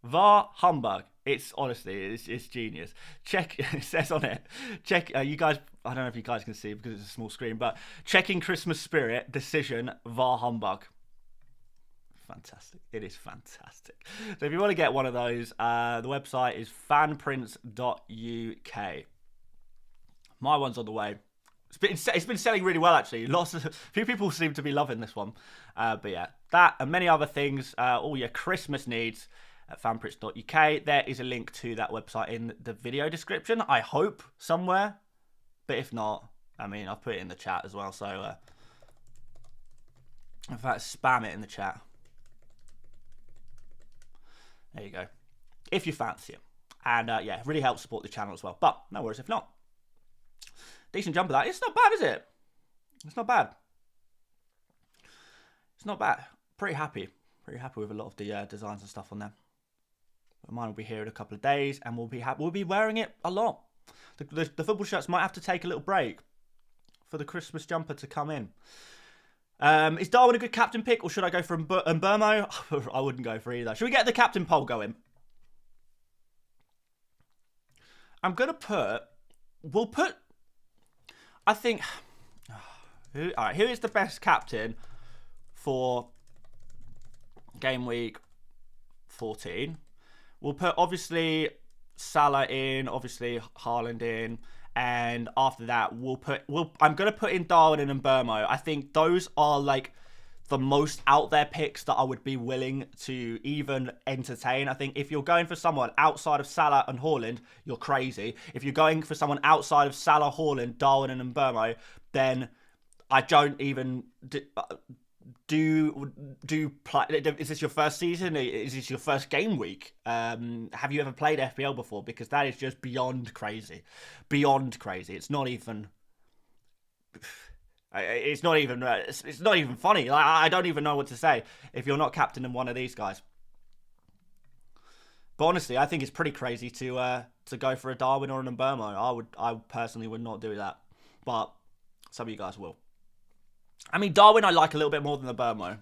VAR Humbug. It's honestly, it's genius. Check, it says on it, check, you guys, I don't know if you guys can see because it's a small screen, but checking Christmas spirit, decision, VAR Humbug. Fantastic. It is fantastic. So if you want to get one of those, the website is fanprints.uk. My one's on the way. It's been selling really well, actually. A few people seem to be loving this one. But yeah, that and many other things, all your Christmas needs at fanprints.uk. There is a link to that website in the video description, I hope, somewhere. But if not, I mean, I'll put it in the chat as well. So, in fact, spam it in the chat. There you go. If you fancy it. And yeah, it really helps support the channel as well. But no worries if not. Decent jumper that. It's not bad, is it? It's not bad. It's not bad. Pretty happy. Pretty happy with a lot of the designs and stuff on there. But mine will be here in a couple of days and we'll be wearing it a lot. The football shirts might have to take a little break for the Christmas jumper to come in. Is Darwin a good captain pick, or should I go for Mbermo? I wouldn't go for either. Should we get the captain poll going? I'm going to put... We'll put... I think... Alright, who is the best captain for game week 14? We'll put, obviously, Salah in, obviously, Haaland in. And after that, I'm going to put in Darwin and Mbermo. I think those are like the most out there picks that I would be willing to even entertain. I think if you're going for someone outside of Salah and Haaland, you're crazy. If you're going for someone outside of Salah, Haaland, Darwin and Mbermo, then I don't even is this your first season? Is this your first game week? Have you ever played FPL before? Because that is just beyond crazy. Beyond crazy. It's not even funny. I don't even know what to say if you're not captaining one of these guys. But honestly, I think it's pretty crazy to go for a Darwin or an Mbermo. I personally would not do that, but some of you guys will. I mean, Darwin I like a little bit more than the Mbermo.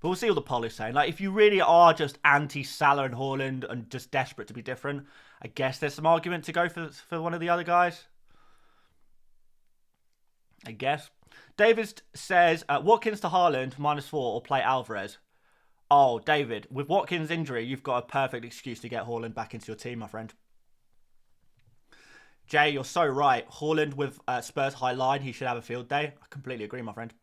But we'll see what the poll is saying. Like, if you really are just anti-Salah and Haaland and just desperate to be different, I guess there's some argument to go for one of the other guys. I guess. David says, Watkins to Haaland, -4, or play Alvarez. Oh, David, with Watkins' injury, you've got a perfect excuse to get Haaland back into your team, my friend. Jay, you're so right. Haaland with Spurs high line, he should have a field day. I completely agree, my friend.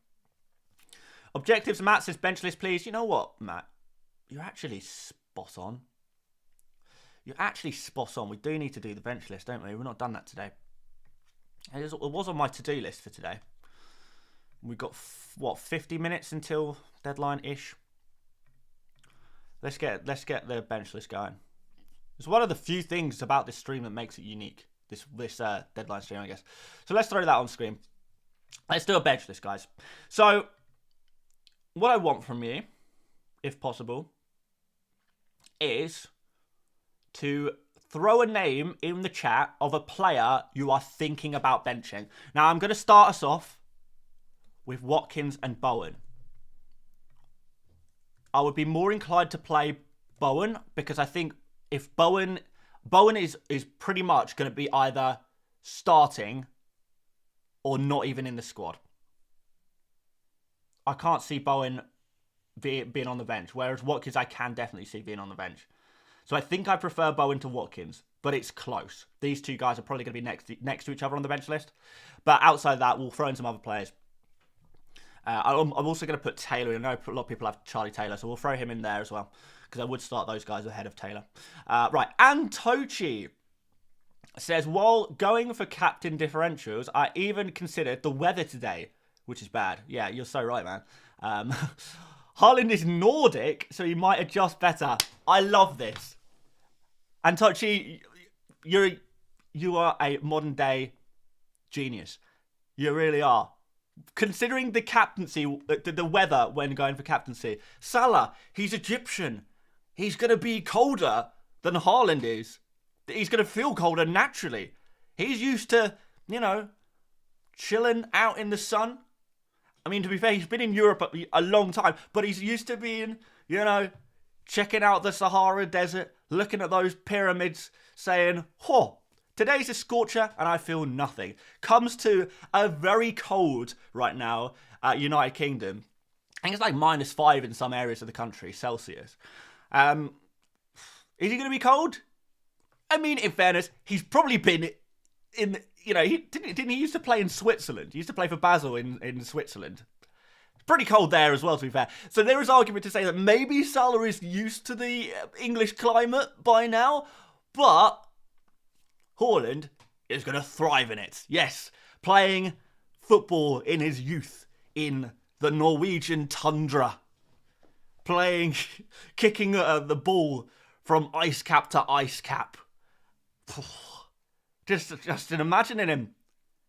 Objectives, Matt says bench list, please. You know what, Matt? You're actually spot on. You're actually spot on. We do need to do the bench list, don't we? We've not done that today. It was on my to-do list for today. We've got, what, 50 minutes until deadline-ish? Let's get the bench list going. It's one of the few things about this stream that makes it unique. This deadline stream, I guess. So let's throw that on screen. Let's do a bench list, guys. So what I want from you, if possible, is to throw a name in the chat of a player you are thinking about benching. Now, I'm going to start us off with Watkins and Bowen. I would be more inclined to play Bowen because I think if Bowen is pretty much going to be either starting or not even in the squad. I can't see Bowen being on the bench, whereas Watkins I can definitely see being on the bench. So I think I prefer Bowen to Watkins, but it's close. These two guys are probably going to be next to each other on the bench list. But outside that, we'll throw in some other players. I'm also going to put Taylor in. I know a lot of people have Charlie Taylor, so we'll throw him in there as well, because I would start those guys ahead of Taylor. Right, Antochi says, while going for captain differentials, I even considered the weather today, which is bad. Yeah, you're so right, man. Haaland is Nordic, so he might adjust better. I love this. Antochi, you are a modern day genius. You really are. Considering the captaincy, the weather when going for captaincy, Salah, he's Egyptian. He's going to be colder than Haaland is. He's going to feel colder naturally. He's used to, chilling out in the sun. I mean, to be fair, he's been in Europe a long time, but he's used to being, checking out the Sahara Desert, looking at those pyramids, saying, today's a scorcher and I feel nothing. Comes to a very cold right now, United Kingdom. I think it's like -5 in some areas of the country, Celsius. Is he going to be cold? I mean, in fairness, he's probably been in, didn't he used to play in Switzerland? He used to play for Basel in Switzerland. It's pretty cold there as well, to be fair. So there is argument to say that maybe Salah is used to the English climate by now, but Haaland is going to thrive in it. Yes, playing football in his youth in the Norwegian tundra. Kicking the ball from ice cap to ice cap. Just imagining him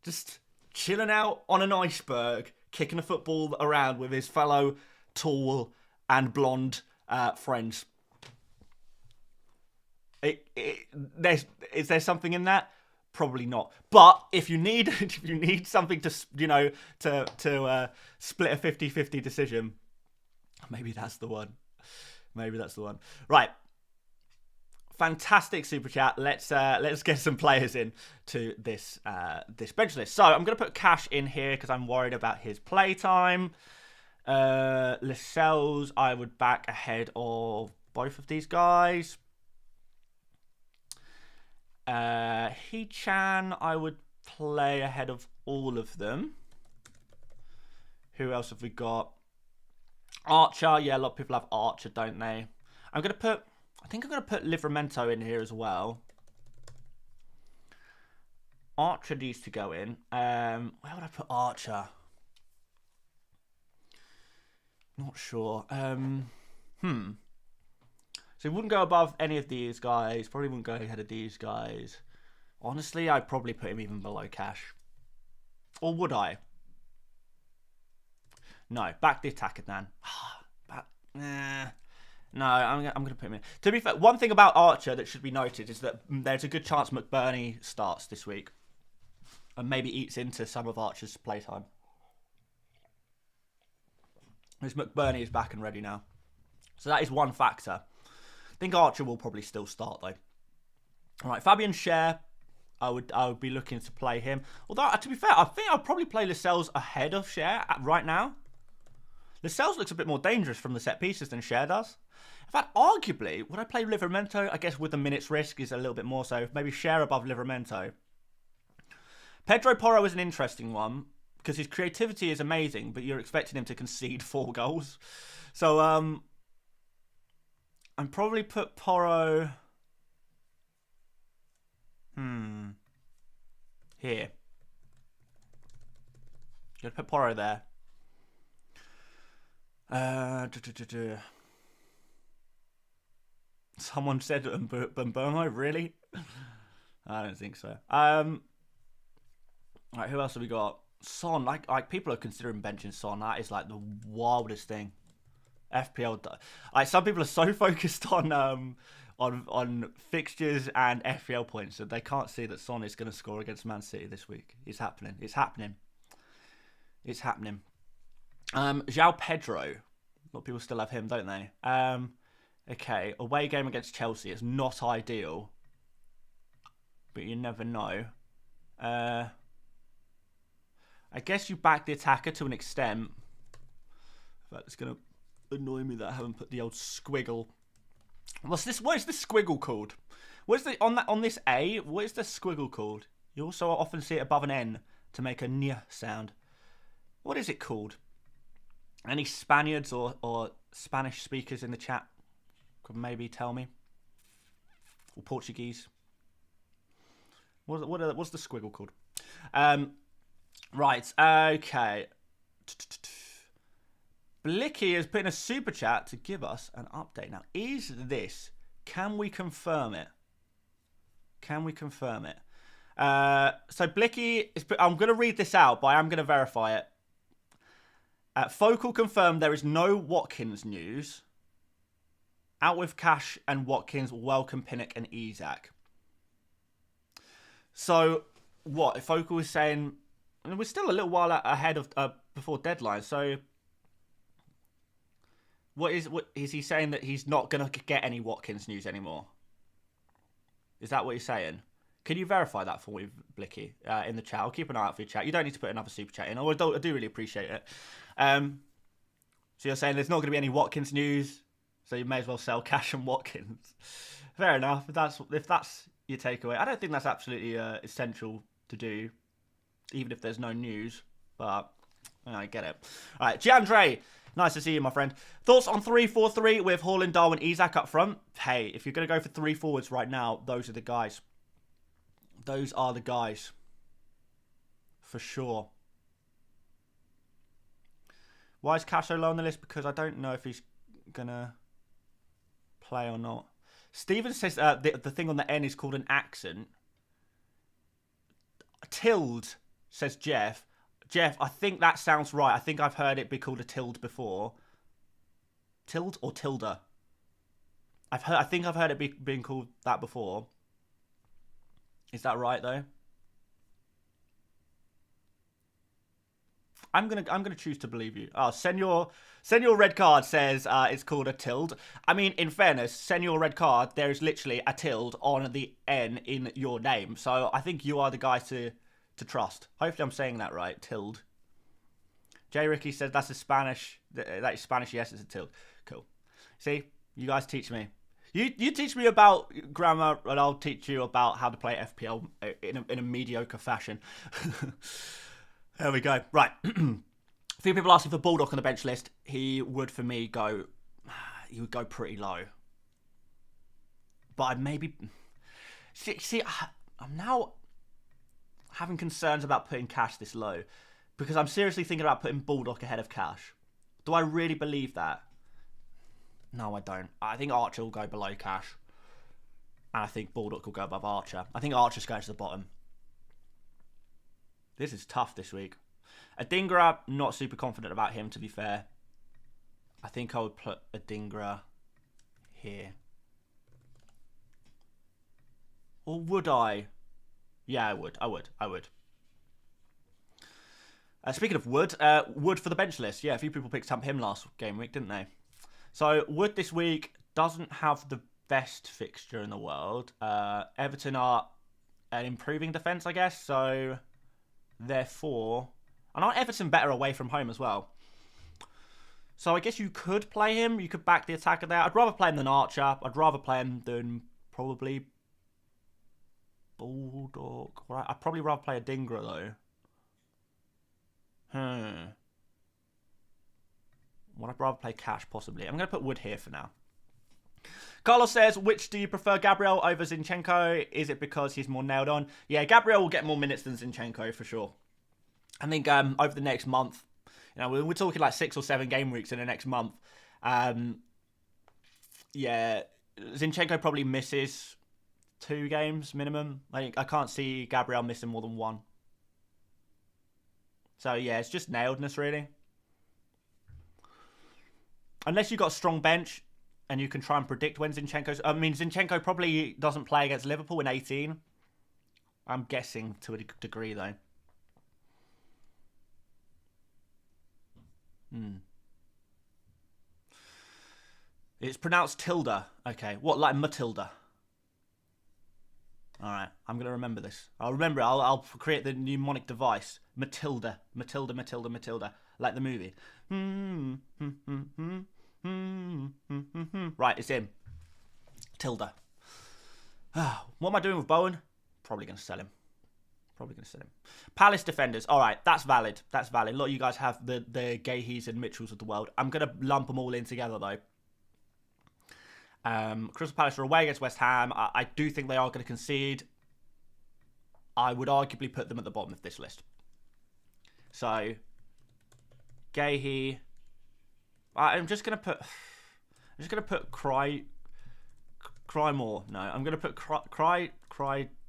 just chilling out on an iceberg, kicking a football around with his fellow tall and blonde friends. Is there something in that? Probably not. But if you need something to split a 50-50 decision, maybe that's the one. Right. Fantastic super chat. Let's get some players in to this bench list. So I'm going to put Cash in here because I'm worried about his playtime. Lascelles I would back ahead of both of these guys. He-Chan I would play ahead of all of them. Who else have we got? Archer. Yeah, a lot of people have Archer, don't they? I think I'm going to put Livramento in here as well. Archer needs to go in. Where would I put Archer? Not sure. So he wouldn't go above any of these guys. Probably wouldn't go ahead of these guys. Honestly, I'd probably put him even below Cash. Or would I? No, back the attacker, Dan. No, I'm going to put him in. To be fair, one thing about Archer that should be noted is that there's a good chance McBurney starts this week. And maybe eats into some of Archer's playtime. Because McBurney is back and ready now. So that is one factor. I think Archer will probably still start though. Alright, Fabian Schär. I would be looking to play him. Although, to be fair, I think I'll probably play Lascelles ahead of Schär right now. Lascelles looks a bit more dangerous from the set pieces than Schär does. In fact, arguably, would I play Livramento? I guess with the minutes risk is a little bit more so. Maybe Schär above Livramento. Pedro Porro is an interesting one because his creativity is amazing, but you're expecting him to concede 4 goals. So, I'd probably put Porro here. Gonna put Porro there. Someone said Mbeumo, really? I don't think so. Right, who else have we got? Son, like people are considering benching Son. That is like the wildest thing. FPL, like some people are so focused on fixtures and FPL points that they can't see that Son is going to score against Man City this week. It's happening. João Pedro. A lot of people still have him, don't they? Okay, away game against Chelsea. It's not ideal, but you never know. I guess you back the attacker to an extent. But it's going to annoy me that I haven't put the old squiggle. What's this? What is the squiggle called? What is the on this A? What is the squiggle called? You also often see it above an N to make a n sound. What is it called? Any Spaniards or Spanish speakers in the chat could maybe tell me? Or Portuguese? What's the squiggle called? Right, okay. Blicky has put in a super chat to give us an update. Now, is this... Can we confirm it? Can we confirm it? So Blicky is... I'm going to read this out, but I am going to verify it. Focal confirmed there is no Watkins news. Out with Cash and Watkins, welcome Pinnock and Isak. So, what? Focal is saying... And we're still a little while ahead of before deadline, so... What is he saying that he's not going to get any Watkins news anymore? Is that what he's saying? Can you verify that for me, Blicky, in the chat? I'll keep an eye out for your chat. You don't need to put another super chat in. I do really appreciate it. So you're saying there's not going to be any Watkins news, so you may as well sell Cash and Watkins. Fair enough. If that's your takeaway. I don't think that's absolutely essential to do, even if there's no news. But I get it. All right, Giandre. Nice to see you, my friend. Thoughts on 3-4-3 with Haaland, Darwin, Isak up front? Hey, if you're going to go for 3 forwards right now, those are the guys. Those are the guys. For sure. Why is Cash so low on the list? Because I don't know if he's going to play or not. Steven says the thing on the N is called an accent. Tilde, says Jeff. Jeff, I think that sounds right. I think I've heard it be called a tilde before. Tilde or tilde? I think I've heard it being called that before. Is that right though? I'm gonna choose to believe you. Oh, Senor Red Card says it's called a tilde. I mean, in fairness, Senor Red Card, there is literally a tilde on the N in your name. So I think you are the guy to trust. Hopefully I'm saying that right. Tilde. J. Ricky says that's a Spanish. That is Spanish. Yes, it's a tilde. Cool. See, you guys teach me. You teach me about grammar, and I'll teach you about how to play FPL in a mediocre fashion. There we go. Right. A few people asking for Baldock on the bench list. He would, for me, go. He would go pretty low. But I'd maybe. See, I'm now having concerns about putting Cash this low, because I'm seriously thinking about putting Baldock ahead of Cash. Do I really believe that? No, I don't. I think Archer will go below Cash, and I think Baldock will go above Archer. I think Archer's going to the bottom. This is tough this week. Adingra, not super confident about him, to be fair. I think I would put Adingra here. Or would I? Yeah, I would. Speaking of Wood, Wood for the bench list. Yeah, a few people picked up him last game week, didn't they? So Wood this week doesn't have the best fixture in the world. Everton are an improving defence, I guess. So therefore, and aren't Everton better away from home as well? So I guess you could play him. You could back the attacker there. I'd rather play him than Archer. I'd rather play him than probably Bulldog. Right, I'd probably rather play a Dingra though. Would I rather play Cash possibly? I'm going to put Wood here for now. Carlos says, which do you prefer, Gabriel over Zinchenko? Is it because he's more nailed on? Yeah, Gabriel will get more minutes than Zinchenko for sure. I think over the next month, we're talking like 6 or 7 game weeks in the next month. Yeah, Zinchenko probably misses 2 games minimum. I can't see Gabriel missing more than 1. So yeah, it's just nailedness really. Unless you've got a strong bench and you can try and predict when Zinchenko's... I mean, Zinchenko probably doesn't play against Liverpool in 18. I'm guessing to a degree, though. It's pronounced Tilda. Okay. What, like Matilda? All right. I'm going to remember this. I'll remember it. I'll create the mnemonic device. Matilda. Matilda, Matilda, Matilda. Like the movie. Right, it's in. Tilda. What am I doing with Bowen? Probably going to sell him. Probably going to sit him. Palace defenders. All right, that's valid. That's valid. A lot of you guys have the Gaheys and Mitchells of the world. I'm going to lump them all in together, though. Crystal Palace are away against West Ham. I do think they are going to concede. I would arguably put them at the bottom of this list. So, Gahey. I'm just going to put Cry more. No, I'm going to put Cry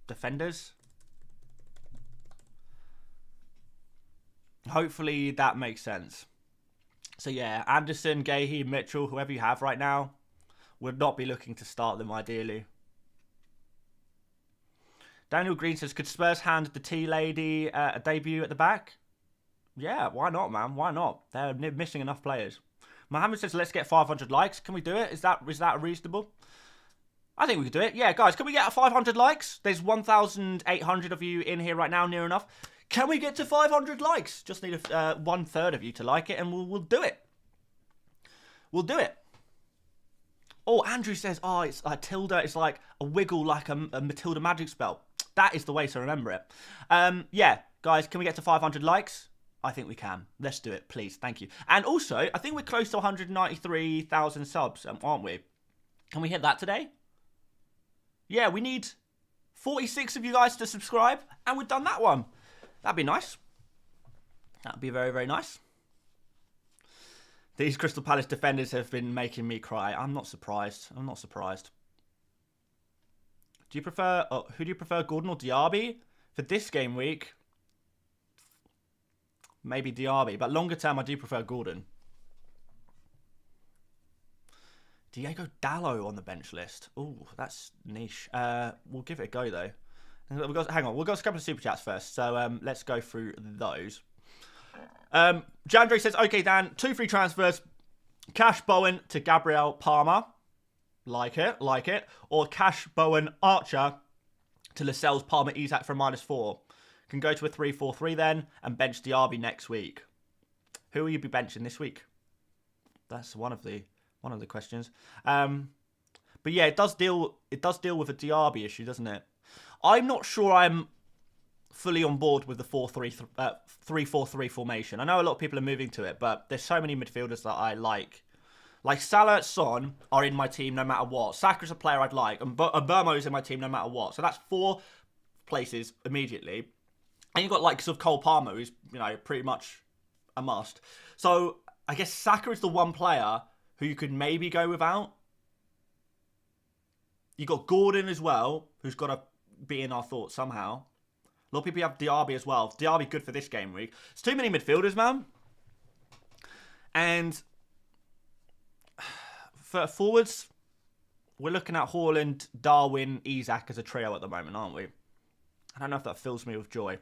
defenders. Hopefully that makes sense. So yeah, Anderson, Gahey, Mitchell, whoever you have right now, would not be looking to start them ideally. Daniel Green says, could Spurs hand the tea lady a debut at the back? Yeah, why not, man? Why not? They're missing enough players. Mohammed says, let's get 500 likes. Can we do it? Is that reasonable? I think we could do it. Yeah, guys, can we get 500 likes? There's 1,800 of you in here right now, near enough. Can we get to 500 likes? Just need 1/3 of you to like it, and we'll do it. We'll do it. Oh, Andrew says, oh, it's Tilda. It's like a wiggle, like a Matilda magic spell. That is the way to remember it. Yeah, guys, can we get to 500 likes? I think we can. Let's do it, please. Thank you. And also, I think we're close to 193,000 subs, aren't we? Can we hit that today? Yeah, we need 46 of you guys to subscribe, and we've done that one. That'd be nice. That'd be very, very nice. These Crystal Palace defenders have been making me cry. I'm not surprised. I'm not surprised. Do you prefer... Oh, who do you prefer, Gordon or Diaby? For this game week, maybe Diaby. But longer term, I do prefer Gordon. Diego Dallo on the bench list. Ooh, that's niche. We'll give it a go, though. Hang on, we'll go to a couple of super chats first. So let's go through those. Jandre says, okay, Dan, 2 free transfers. Cash Bowen to Gabriel Palmer. Like it, like it. Or Cash Bowen Archer to Lascelles Palmer Isak for -4. Can go to a 3-4-3 then and bench Diaby next week. Who will you be benching this week? That's one of the questions. But yeah, it does deal with a Diaby issue, doesn't it? I'm not sure I'm fully on board with the 3-4-3 formation. I know a lot of people are moving to it, but there's so many midfielders that I like. Like Salah, Son are in my team no matter what. Saka's a player I'd like, and Burmo's in my team no matter what. So that's 4 places immediately. And you've got like sort of Cole Palmer, who's pretty much a must. So I guess Saka is the one player who you could maybe go without. You got Gordon as well, who's got to be in our thoughts somehow. A lot of people have Diaby as well. Diaby good for this game week. It's too many midfielders, man. And for forwards, we're looking at Haaland, Darwin, Isak as a trio at the moment, aren't we? I don't know if that fills me with joy.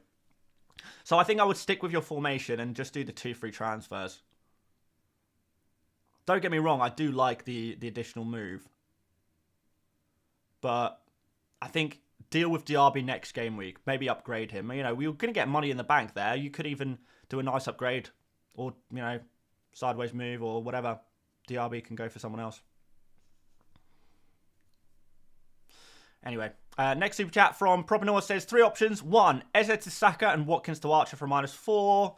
So I think I would stick with your formation and just do the 2 free transfers. Don't get me wrong, I do like the additional move. But I think deal with Diaby next game week. Maybe upgrade him. We're going to get money in the bank there. You could even do a nice upgrade or, sideways move or whatever. Diaby can go for someone else. Anyway, next super chat from Propinor says 3 options. 1, Eze to Saka and Watkins to Archer for -4.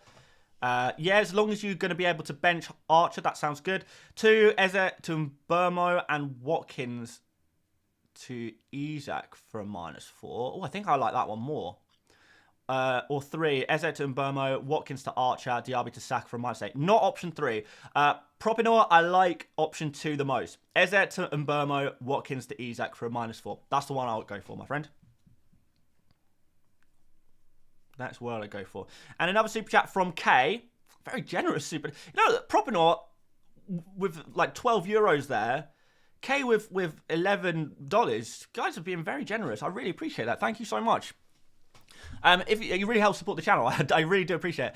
Yeah, as long as you're going to be able to bench Archer, that sounds good. 2, Eze to Burmo and Watkins to Isak for a -4. Oh, I think I like that one more. Or 3, Eze to Mbermo, Watkins to Archer, Diaby to Saka for a -8. Not option 3. Propinor, I like option 2 the most. Eze to Mbermo, Watkins to Isak for a -4. That's the one I would go for, my friend. That's what I'd go for. And another super chat from Kay. Very generous super. Propinor with like 12 euros there. Kay with $11. Guys have been very generous. I really appreciate that. Thank you so much. If you really help support the channel, I really do appreciate it.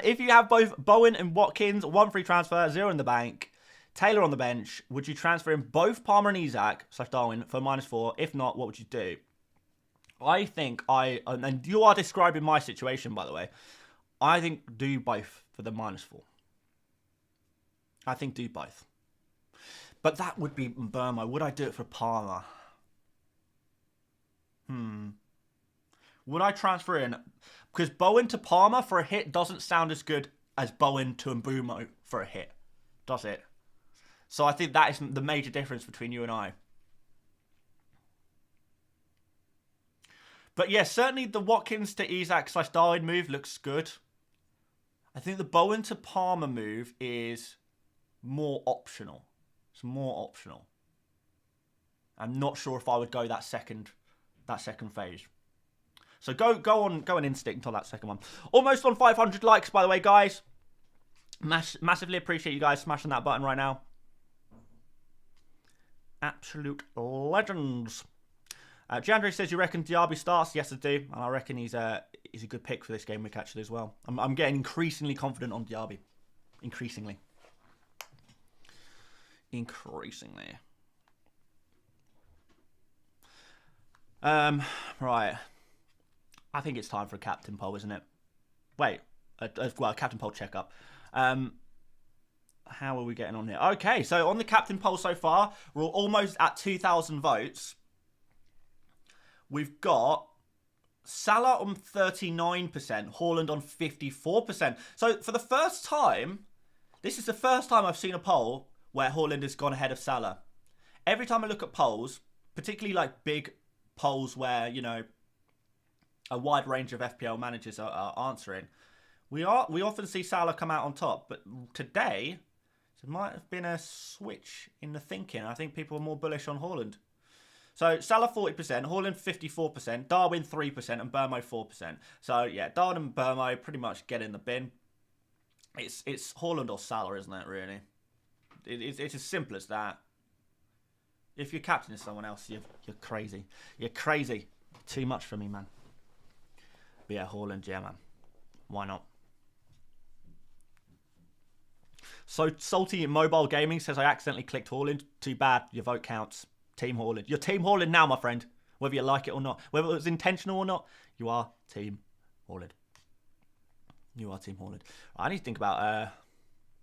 If you have both Bowen and Watkins, 1 free transfer, 0 in the bank, Taylor on the bench, would you transfer in both Palmer and Isak / Darwin for -4? If not, what would you do? I think and you are describing my situation, by the way. I think do both for the -4. I think do both. But that would be Burma. Would I do it for Palmer? Would I transfer in? Because Bowen to Palmer for a hit doesn't sound as good as Bowen to Mbumo for a hit, does it? So I think that is the major difference between you and I. But yeah, certainly the Watkins to Isak/Darwin move looks good. I think the Bowen to Palmer move is more optional. It's more optional. I'm not sure if I would go that second phase. So go on instinct on that second one. Almost on 500 likes, by the way, guys. Massively appreciate you guys smashing that button right now. Absolute legends. Jandre says, you reckon Diaby starts? Yes, I do. And I reckon he's a good pick for this game week, actually, as well. I'm getting increasingly confident on Diaby. Increasingly. Right. I think it's time for a captain poll, isn't it? Wait. Well, a captain poll checkup. How are we getting on here? Okay, so on the captain poll so far, we're almost at 2,000 votes. We've got Salah on 39%, Haaland on 54%. So for the first time, this is the first time I've seen a poll where Haaland has gone ahead of Salah. Every time I look at polls, particularly like big polls where, you know, a wide range of FPL managers are answering, we often see Salah come out on top. But today, there might have been a switch in the thinking. I think people are more bullish on Haaland. So Salah 40%, Haaland 54%, Darwin 3%, and Burmo 4%. So yeah, Darwin and Burmo pretty much get in the bin. It's Haaland or Salah, isn't it? Really, it's as simple as that. If you're captaining someone else, you're crazy. You're crazy. Too much for me, man. But yeah, Haaland, yeah, man. Why not? So Salty Mobile Gaming says I accidentally clicked Haaland. Too bad. Your vote counts. Team Haaland. You're Team Haaland now, my friend. Whether you like it or not. Whether it was intentional or not, you are Team Haaland. You are Team Haaland. I need to think about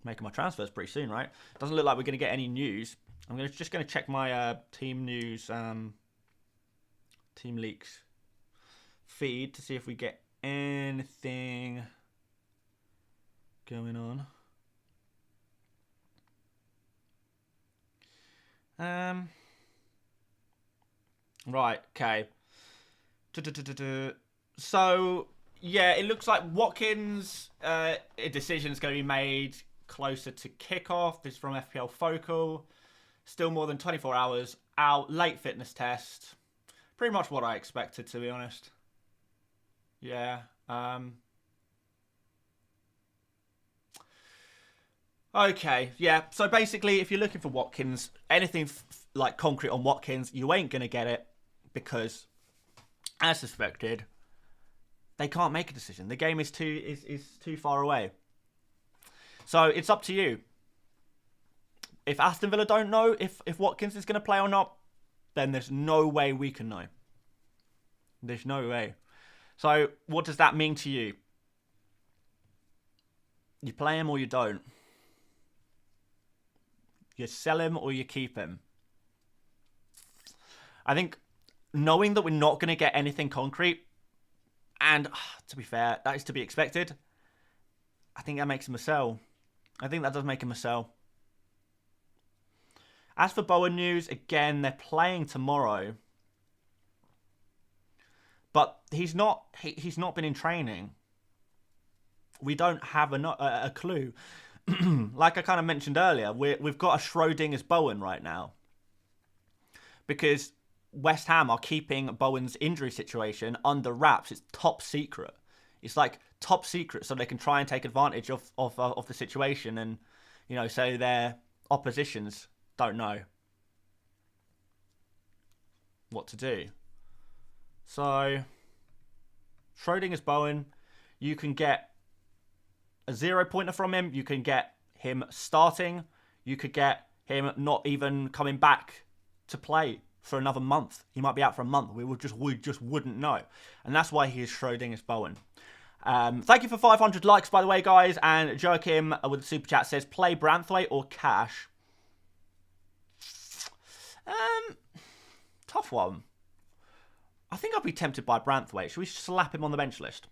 making my transfers pretty soon, right? Doesn't look like we're going to get any news. I'm just going to check my team news, team leaks feed to see if we get anything going on. Right, okay. So, yeah, it looks like Watkins, a decision is going to be made closer to kickoff. This is from FPL Focal. Still more than 24 hours out. Late fitness test. Pretty much what I expected, to be honest. Yeah. Okay, yeah. So basically, if you're looking for Watkins, anything like concrete on Watkins, you ain't going to get it because, as suspected, they can't make a decision. The game is too far away. So it's up to you. If Aston Villa don't know if Watkins is going to play or not, then there's no way we can know. There's no way. So what does that mean to you? You play him or you don't. You sell him or you keep him. I think knowing that we're not going to get anything concrete, and to be fair, that is to be expected, I think that makes him a sell. I think that does make him a sell. As for Bowen news, again, they're playing tomorrow. But he's not been in training. We don't have a clue. Like I kind of mentioned earlier, we've got a Schrodinger's Bowen right now. Because West Ham are keeping Bowen's injury situation under wraps. It's top secret. It's like top secret so they can try and take advantage of the situation and, you know, so their oppositions don't know what to do. So, Schrodinger's Bowen, you can get a 0-pointer from him. You can get him starting. You could get him not even coming back to play for another month. He might be out for a month. We just wouldn't know. And that's why he is Schrodinger's Bowen. Thank you for 500 likes, by the way, guys. And Joachim with the super chat says, play Branthwaite or Cash? Tough one. I think I'd be tempted by Branthwaite. Should we slap him on the bench list?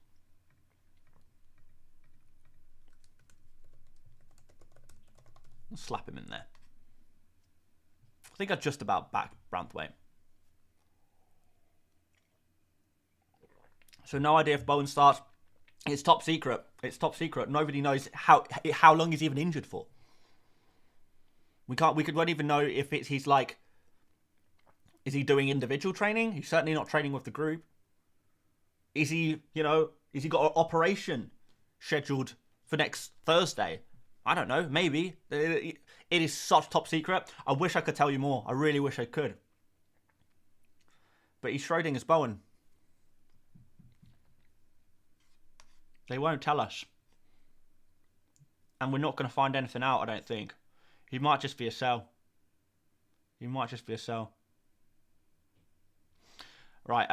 Let's slap him in there. I think I'd just about back Branthwaite. So no idea if Bowen starts. It's top secret. It's top secret. Nobody knows how long he's even injured for. We won't even know if he's like, is he doing individual training? He's certainly not training with the group. Is he, has he got an operation scheduled for next Thursday? I don't know. Maybe. It is such top secret. I wish I could tell you more. I really wish I could. But he's Schrodinger's Bowen. They won't tell us. And we're not going to find anything out, I don't think. He might just be a sell. He might just be a sell. Right,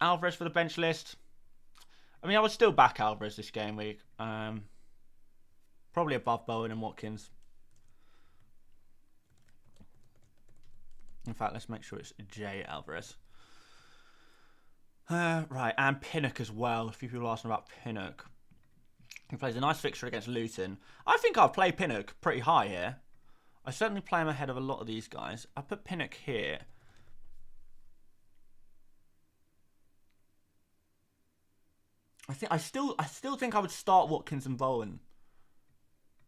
Alvarez for the bench list. I mean, I would still back Alvarez this game week. Probably above Bowen and Watkins. In fact, let's make sure it's J Alvarez. Right, and Pinnock as well. A few people asking about Pinnock. He plays a nice fixture against Luton. I think I'll play Pinnock pretty high here. I certainly play him ahead of a lot of these guys. I put Pinnock here. I still think I would start Watkins and Bowen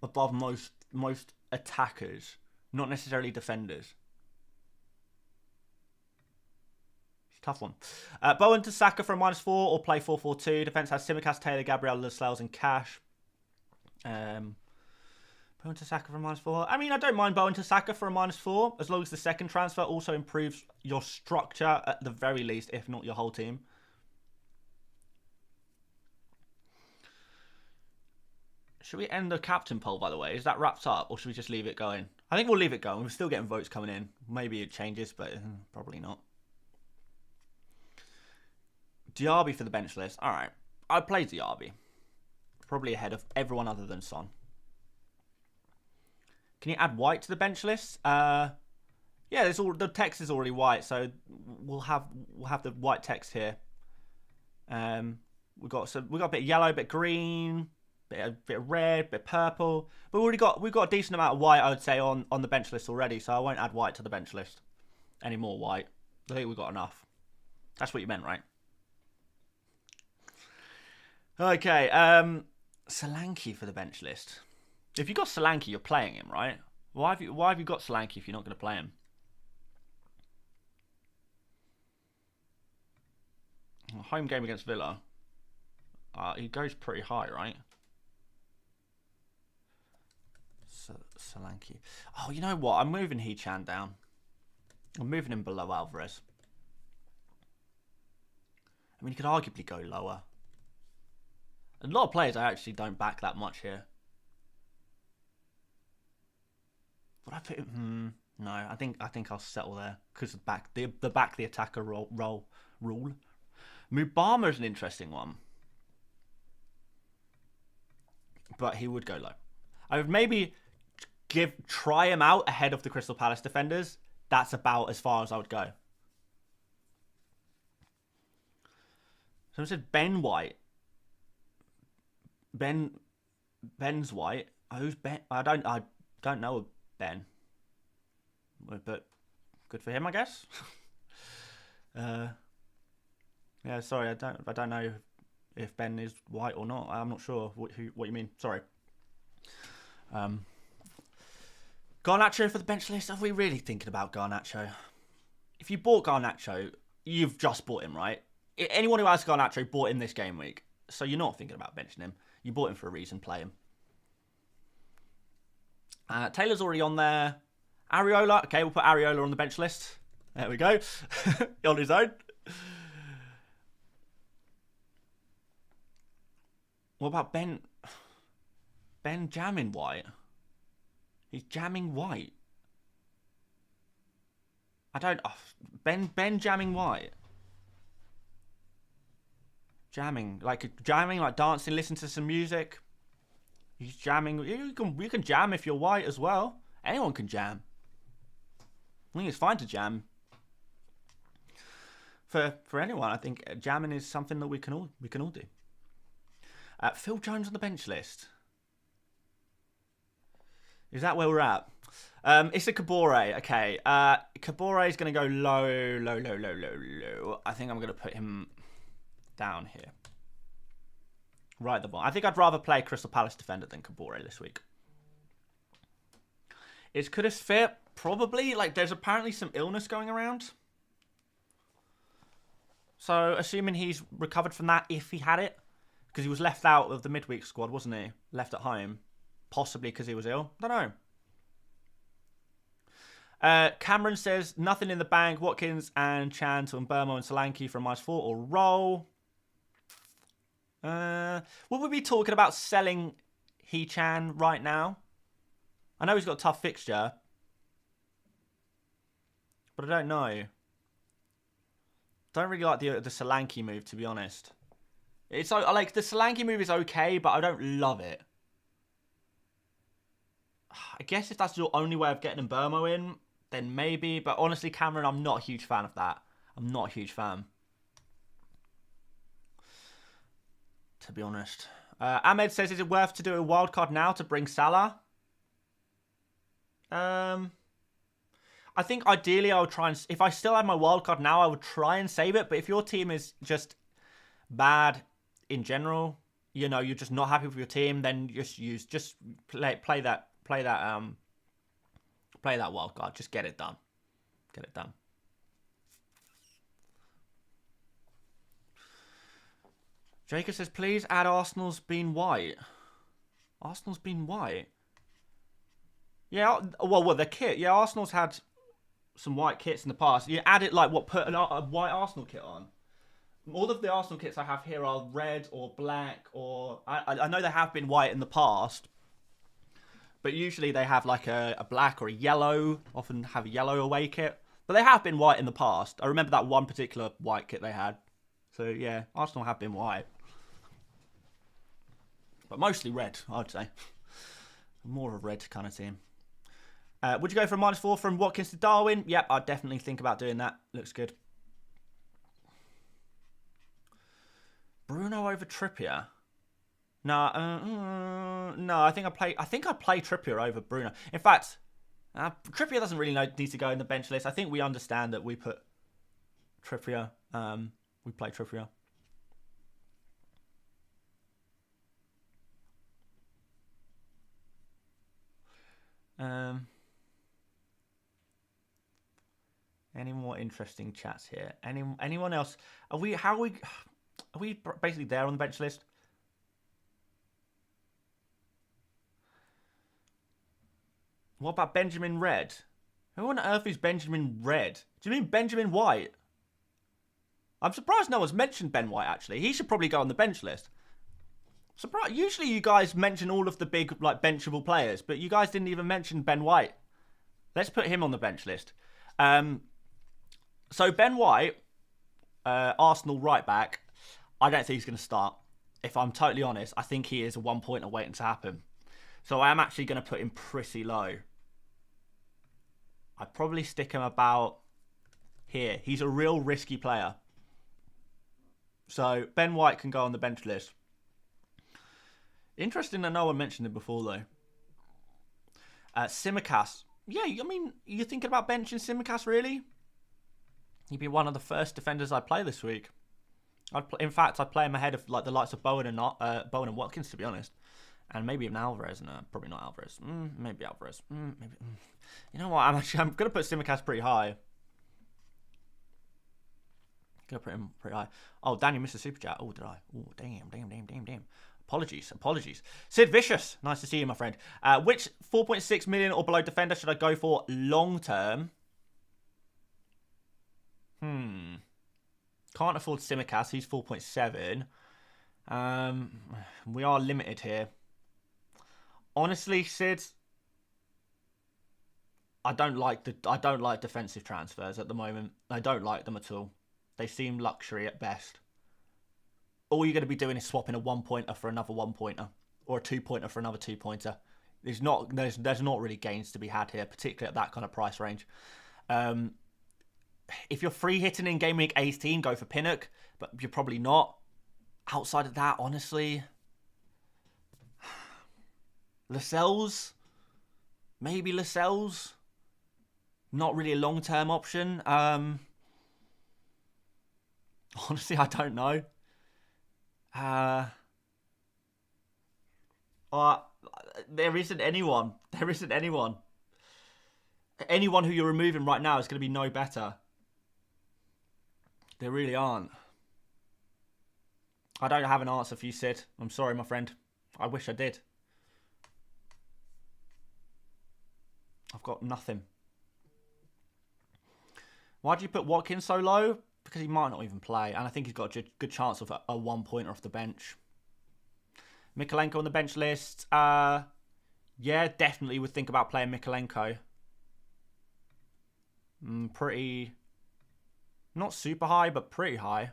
above most attackers, not necessarily defenders. Tough one. Bowen to Saka for a -4 or play 4-4-2. Defense has Simicast, Taylor, Gabriel, Lascelles and Cash. Bowen to Saka for a -4. I mean, I don't mind Bowen to Saka for a -4 as long as the second transfer also improves your structure at the very least, if not your whole team. Should we end the captain poll, by the way? Is that wrapped up or should we just leave it going? I think we'll leave it going. We're still getting votes coming in. Maybe it changes, but probably not. Diaby for the bench list. All right. I'd play Diaby. Probably ahead of everyone other than Son. Can you add White to the bench list? Yeah, the text is already white, so we'll have the white text here. We've got a bit of yellow, bit of green, bit of red, bit of purple. But we've got a decent amount of white, I would say, on the bench list already, so I won't add White to the bench list. Any more white. I think we've got enough. That's what you meant, right? Okay, Solanke for the bench list. If you got Solanke, you're playing him, right? Why have you got Solanke if you're not going to play him? Home game against Villa. He goes pretty high, right? Solanke. Oh, you know what? I'm moving Hechan down. I'm moving him below Alvarez. I mean, he could arguably go lower. A lot of players I actually don't back that much here. Would I put him? No, I think I'll settle there because the attacker rule. Mubama is an interesting one, but he would go low. I would maybe try him out ahead of the Crystal Palace defenders. That's about as far as I would go. Someone said Ben White. Ben's White. Who's Ben? I don't know Ben. But good for him, I guess. Yeah, sorry, I don't know if Ben is white or not. I'm not sure what you mean. Sorry. Garnacho for the bench list. Are we really thinking about Garnacho? If you bought Garnacho, you've just bought him, right? Anyone who has Garnacho bought him this game week, so you're not thinking about benching him. You bought him for a reason. Play him. Taylor's already on there. Areola. Okay, we'll put Areola on the bench list. There we go. On his own. What about Ben? Ben jamming White. He's jamming White. I don't. Oh, Ben jamming White. Jamming like dancing, listen to some music. He's jamming. You can jam if you're white as well. Anyone can jam. I think it's fine to jam. For anyone, I think jamming is something that we can all do. Phil Jones on the bench list. Is that where we're at? It's a Kabore. Okay. Kabore is going to go low. I think I'm going to put him down here. Right at the bottom. I think I'd rather play Crystal Palace defender than Kabore this week. Is Kudus fit? Probably. Like, there's apparently some illness going around. So, assuming he's recovered from that, if he had it. Because he was left out of the midweek squad, wasn't he? Left at home. Possibly because he was ill. Don't know. Cameron says, nothing in the bank. Watkins and Chan to Mbermo and Solanke from -4 or roll. Would we be talking about selling He-Chan right now? I know he's got a tough fixture. But I don't know. Don't really like the Solanke move, to be honest. It's like the Solanke move is okay, but I don't love it. I guess if that's your only way of getting Mbermo in, then maybe. But honestly, Cameron, I'm not a huge fan of that. I'm not a huge fan. To be honest. Ahmed says, is it worth to do a wildcard now to bring Salah? I think ideally I would try and... If I still had my wildcard now, I would try and save it. But if your team is just bad in general, you know, you're just not happy with your team, then just play that wildcard. Just get it done. Get it done. Jacob says, please add Arsenal's been white. Arsenal's been white. Yeah, well, the kit. Yeah, Arsenal's had some white kits in the past. You add it like what? Put a white Arsenal kit on. All of the Arsenal kits I have here are red or black, or I know they have been white in the past, but usually they have like a black or a yellow. Often have a yellow away kit, but they have been white in the past. I remember that one particular white kit they had. So yeah, Arsenal have been white, but mostly red, I'd say. More of a red kind of team. Would you go for a -4 from Watkins to Darwin? Yep, I'd definitely think about doing that. Looks good. Bruno over Trippier? No, no. I think I play Trippier over Bruno. In fact, Trippier doesn't really need to go in the bench list. I think we understand that we put Trippier. We play Trippier. Any more interesting chats here? Anyone else? Are we basically there on the bench list? What about Benjamin Red? Who on earth is Benjamin Red? Do you mean Benjamin White? I'm surprised no one's mentioned Ben White, actually. He should probably go on the bench list. Surprised. Usually you guys mention all of the big, like, benchable players, but you guys didn't even mention Ben White. Let's put him on the bench list. So Ben White, Arsenal right back, I don't think he's going to start. If I'm totally honest, I think he is a 1 pointer waiting to happen. So I am actually going to put him pretty low. I'd probably stick him about here. He's a real risky player. So Ben White can go on the bench list. Interesting that no one mentioned him before, though. Simicast. Yeah, I mean, you're thinking about benching Simicast, really? He'd be one of the first defenders I play this week. In fact, I'd play him ahead of like the likes of Bowen and Watkins, to be honest. And maybe even Alvarez. No, probably not Alvarez. Maybe Alvarez. Maybe. You know what? I'm going to put Simicast pretty high. Going to put him pretty high. Oh, Daniel missed a super chat. Oh, did I? Oh, damn. Apologies. Sid Vicious. Nice to see you, my friend. Which 4.6 million or below defender should I go for long term? Can't afford Simicast. He's 4.7. We are limited here. Honestly, Sid, I don't like defensive transfers at the moment. I don't like them at all. They seem luxury at best. All you're going to be doing is swapping a 1 pointer for another 1 pointer, or a 2 pointer for another 2 pointer. There's not really gains to be had here, particularly at that kind of price range. if you're free hitting in Game Week 18, go for Pinnock, but you're probably not. Outside of that, honestly, Lascelles, maybe Lascelles, not really a long-term option. Honestly, I don't know. There isn't anyone. There isn't anyone. Anyone who you're removing right now is going to be no better. There really aren't. I don't have an answer for you, Sid. I'm sorry, my friend. I wish I did. I've got nothing. Why do you put Watkins so low? Because he might not even play. And I think he's got a good chance of a one-pointer off the bench. Mikolenko on the bench list. Yeah, definitely would think about playing Mikolenko. Pretty... Not super high, but pretty high.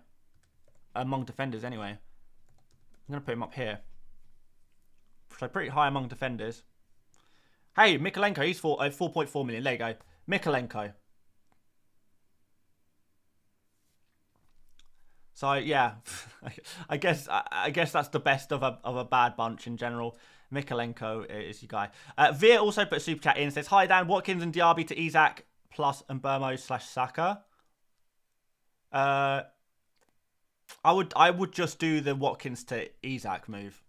Among defenders, anyway. I'm going to put him up here. So pretty high among defenders. Hey, Mikolenko, he's 4.4 million. There you go. Mikolenko. So, yeah. I guess that's the best of a bad bunch in general. Mikolenko is your guy. Veer also put a super chat in. Says, hi, Dan. Watkins and Diaby to Isak plus Mbermo/Saka. I would just do the Watkins to Isak move.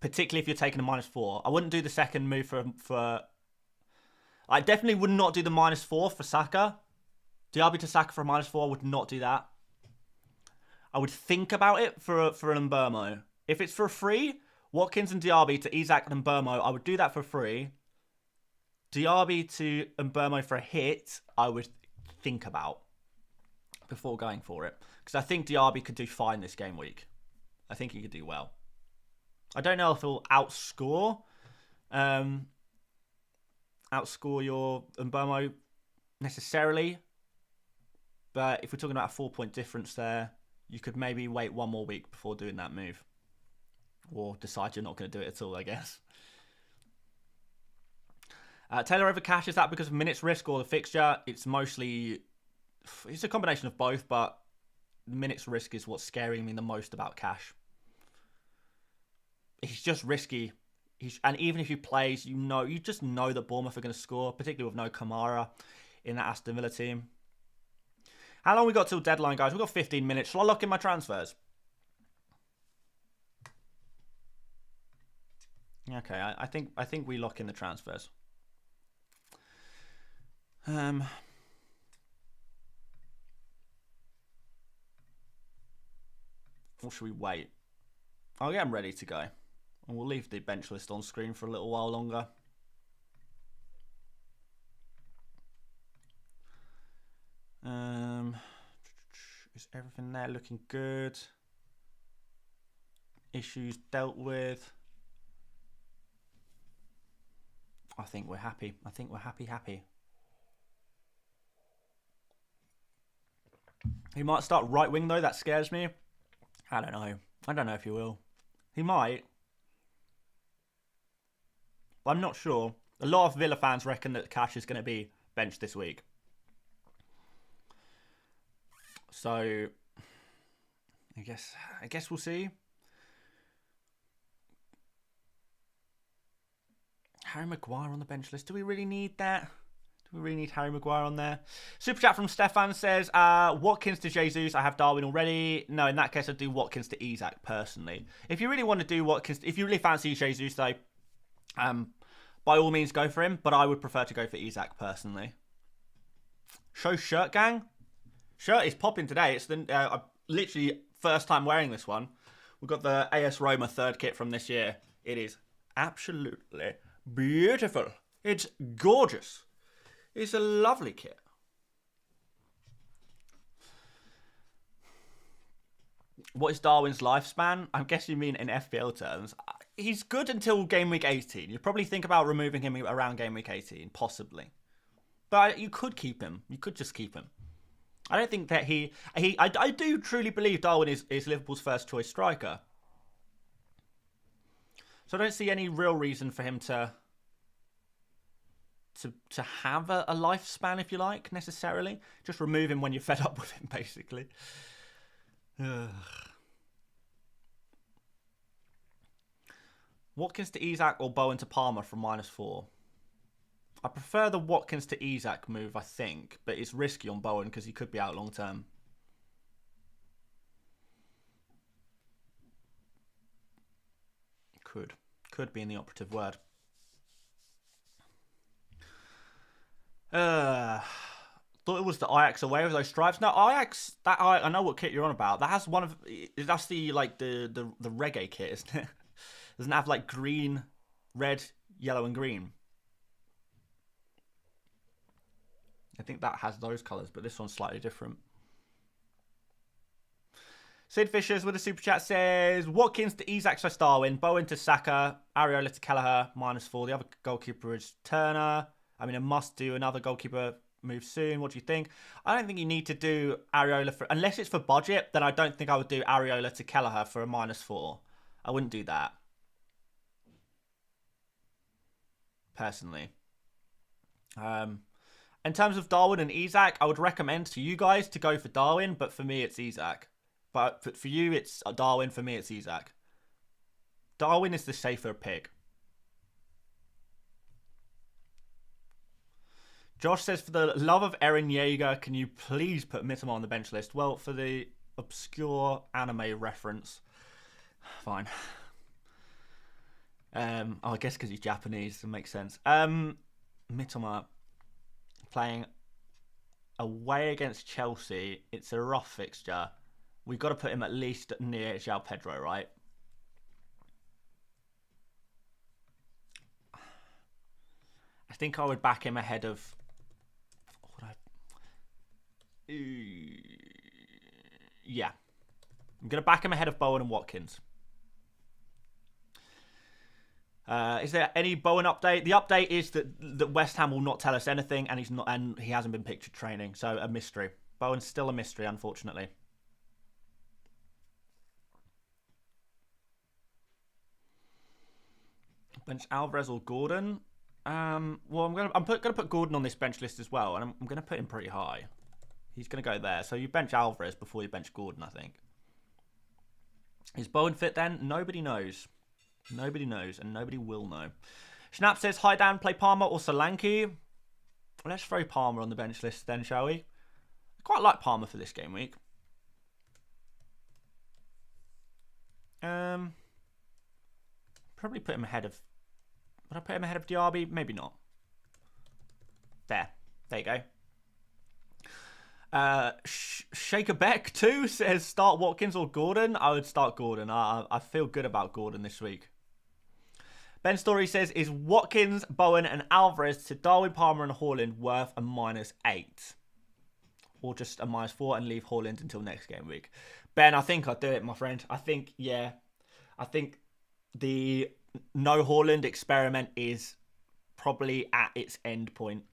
Particularly if you're taking a -4. I wouldn't do the second move for... I definitely would not do the -4 for Saka. Diaby to Saka for a -4, I would not do that. I would think about it for an Mbermo. If it's for a free, Watkins and Diaby to Isak and Mbermo, I would do that for free. Diaby to Mbermo for a hit, I would think about before going for it. Because I think Diaby could do fine this game week. I think he could do well. I don't know if he'll outscore your Mbermo necessarily. But if we're talking about a 4-point difference there, you could maybe wait one more week before doing that move. Or decide you're not going to do it at all, I guess. Taylor over cash, is that because of minutes risk or the fixture? It's mostly... It's a combination of both, but minutes risk is what's scaring me the most about cash. He's just risky. And even if he plays, you just know that Bournemouth are going to score, particularly with no Kamara in that Aston Villa team. How long we got till deadline, guys? We've got 15 minutes. Shall I lock in my transfers? Okay, I think we lock in the transfers. Or should we wait? I'll get them ready to go. And we'll leave the bench list on screen for a little while longer. Is everything there looking good? Issues dealt with. I think we're happy. I think we're happy. He might start right wing though. That scares me. I don't know. I don't know if he will. He might. But I'm not sure. A lot of Villa fans reckon that Cash is going to be benched this week. So, I guess we'll see. Harry Maguire on the bench list. Do we really need that? Do we really need Harry Maguire on there? Super chat from Stefan says, Watkins to Jesus. I have Darwin already. No, in that case, I'd do Watkins to Isak personally. If you really want to do Watkins, if you really fancy Jesus though, by all means go for him. But I would prefer to go for Isak personally. Show shirt gang. Shirt is popping today. It's the literally first time wearing this one. We've got the AS Roma third kit from this year. It is absolutely beautiful. It's gorgeous. It's a lovely kit. What is Darwin's lifespan? I guess you mean in FPL terms. He's good until game week 18. You'd probably think about removing him around game week 18, possibly. But you could keep him. You could just keep him. I don't think that I do truly believe Darwin is Liverpool's first choice striker. So I don't see any real reason for him to to have a lifespan, if you like, necessarily. Just remove him when you're fed up with him, basically. Ugh. Watkins to Isak or Bowen to Palmer from -4. I prefer the Watkins to Isak move, I think, but it's risky on Bowen because he could be out long term. Could be in the operative word. Thought it was the Ajax away with those stripes. No, Ajax. I know what kit you're on about. That has one of. That's the like the reggae kit, isn't it? Doesn't it have like green, red, yellow, and green? I think that has those colours, but this one's slightly different. Sid Fishers with a super chat says Watkins to Isak / Darwin, Bowen to Saka, Areola to Kelleher, -4. The other goalkeeper is Turner. I mean, a must do another goalkeeper move soon. What do you think? I don't think you need to do Areola for, unless it's for budget, then I don't think I would do Areola to Kelleher for a -4. I wouldn't do that. Personally. In terms of Darwin and Isak, I would recommend to you guys to go for Darwin, but for me it's Isak. But for you it's Darwin, for me it's Isak. Darwin is the safer pick. Josh says, for the love of Eren Yeager, can you please put Mitoma on the bench list? Well, for the obscure anime reference, fine. I guess because he's Japanese, it makes sense. Mitoma playing away against Chelsea. It's a rough fixture. We've got to put him at least near João Pedro, right? I think I would back him ahead of... Yeah. I'm going to back him ahead of Bowen and Watkins. Is there any Bowen update? The update is that West Ham will not tell us anything, and he hasn't been pictured training, so a mystery. Bowen's still a mystery, unfortunately. Bench Alvarez or Gordon? Well, I'm gonna put Gordon on this bench list as well, and I'm gonna put him pretty high. He's gonna go there. So you bench Alvarez before you bench Gordon, I think. Is Bowen fit then? Nobody knows. Nobody knows, and nobody will know. Schnapp says, hi Dan, play Palmer or Solanke. Let's throw Palmer on the bench list then, shall we? I quite like Palmer for this game week. Probably put him ahead of... Would I put him ahead of Diaby? Maybe not. There you go. Shaker Beck too says start Watkins or Gordon. I would start Gordon. I feel good about Gordon this week. Ben Story says, is Watkins, Bowen and Alvarez to Darwin, Palmer and Haaland worth a -8? Or just a -4 and leave Haaland until next game week? Ben, I think I'd do it, my friend. I think, yeah. I think the no Haaland experiment is probably at its end point.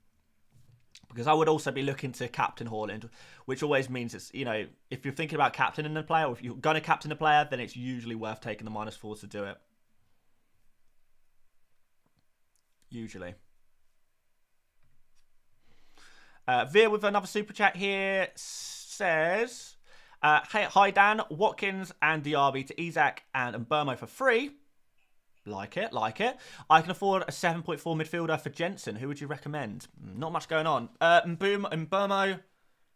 Because I would also be looking to captain Haaland, which always means it's, you know, if you're thinking about captaining a player, or if you're going to captain a player, then it's usually worth taking the -4 to do it. Usually. Veer with another super chat here says, hey, hi Dan, Watkins and Diaby to Isak and Mbeumo for free. Like it, like it. I can afford a 7.4 midfielder for Jensen. Who would you recommend? Not much going on. Mbeumo,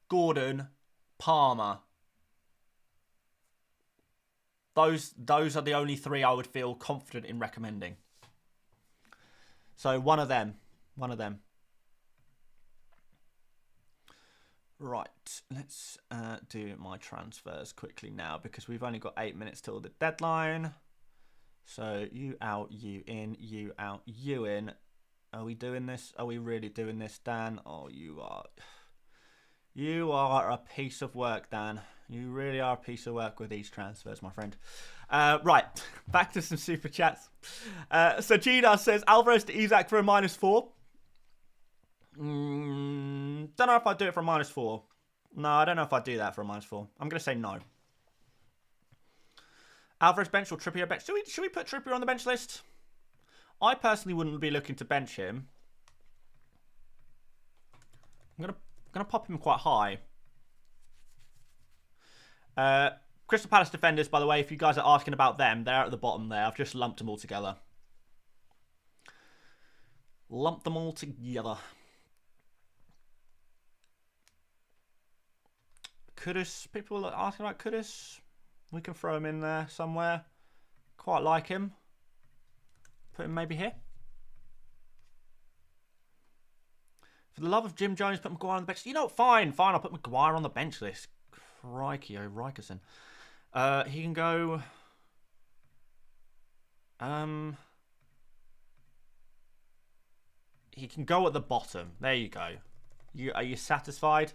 Gordon, Palmer. Those are the only three I would feel confident in recommending. So one of them. One of them. Right. Let's do my transfers quickly now because we've only got 8 minutes till the deadline. So you out, you in, you out, you in. Are we doing this? Are we really doing this, Dan? Oh, you are. You are a piece of work, Dan. You really are a piece of work with these transfers, my friend. Right, back to some super chats. So Gina says, Alvarez to Isak for a -4. Don't know if I'd do it for a -4. No, I don't know if I'd do that for a -4. I'm going to say no. Alvarez bench or Trippier bench? Should we put Trippier on the bench list? I personally wouldn't be looking to bench him. gonna pop him quite high. Crystal Palace defenders, by the way, if you guys are asking about them, they're at the bottom there. I've just lumped them all together. Lump them all together. Kudus, people are asking about Kudus. We can throw him in there somewhere. Quite like him. Put him maybe here. For the love of Jim Jones, put Maguire on the bench. You know what? Fine. I'll put Maguire on the bench list. Crikey, Rikerson. He can go... He can go at the bottom. There you go. Are you satisfied?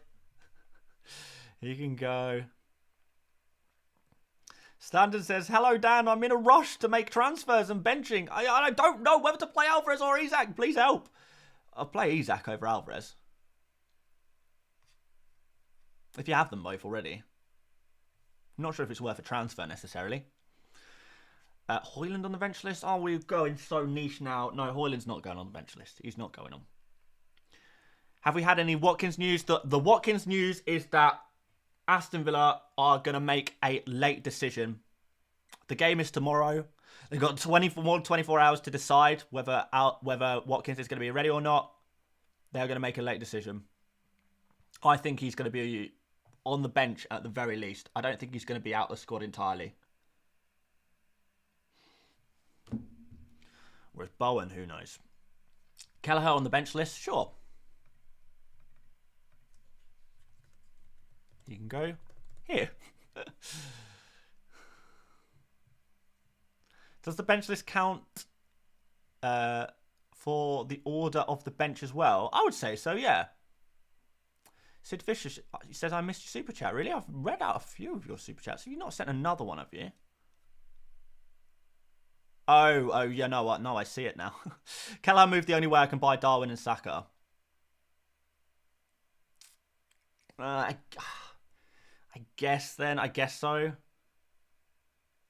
He can go. Standard says, hello, Dan. I'm in a rush to make transfers and benching. I don't know whether to play Alvarez or Isak. Please help. I'll play Isak over Alvarez. If you have them both already. I'm not sure if it's worth a transfer necessarily. Højlund on the bench list. Oh, we're going so niche now. No, Højlund's not going on the bench list. He's not going on. Have we had any Watkins news? The Watkins news is that Aston Villa are going to make a late decision. The game is tomorrow. They've got 24 hours to decide whether Watkins is going to be ready or not. They're going to make a late decision. I think he's going to be on the bench at the very least. I don't think he's going to be out of the squad entirely. Whereas Bowen, who knows? Kelleher on the bench list? Sure. You can go here. Does the bench list count for the order of the bench as well? I would say so, yeah. Sid Fisher says, I missed your super chat. Really? I've read out a few of your super chats. Have you not sent another one, have you? Oh, yeah, no, what? No, I see it now. Kelleher moved the only way I can buy Darwin and Saka. I guess then. I guess so.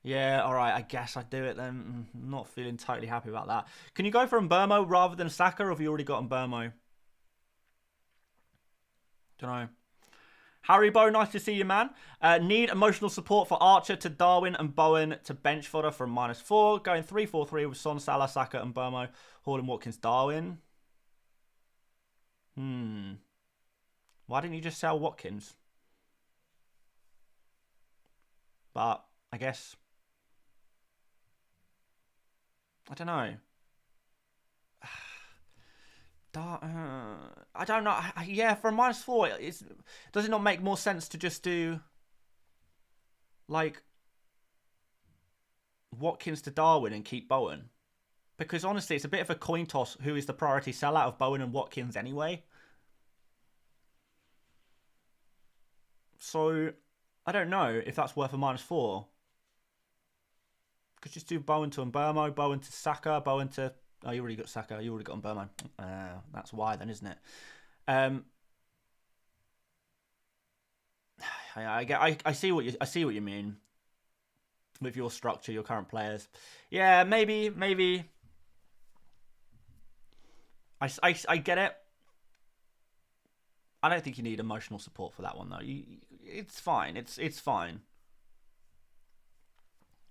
Yeah, all right. I guess I do it then. I'm not feeling totally happy about that. Can you go for Mbermo rather than Saka, or have you already got Mbermo? Don't know. Harry Bow, nice to see you, man. Need emotional support for Archer to Darwin and Bowen to bench fodder from -4. Going 3-4-3 with Son, Salah, Saka and Mbermo. Hall, Watkins, Darwin. Why didn't you just sell Watkins? But I guess... I don't know. I don't know. Yeah, for a -4, does it not make more sense to just do like Watkins to Darwin and keep Bowen? Because honestly, it's a bit of a coin toss who is the priority sellout of Bowen and Watkins anyway. So I don't know if that's worth a -4. Could just do Bowen to Mbermo, Bowen to Saka, Bowen to... Oh, you already got Saka. You already got Mbermo. That's why then, isn't it? I see what you mean with your structure, your current players. Yeah, maybe. I get it. I don't think you need emotional support for that one though. It's fine. It's fine.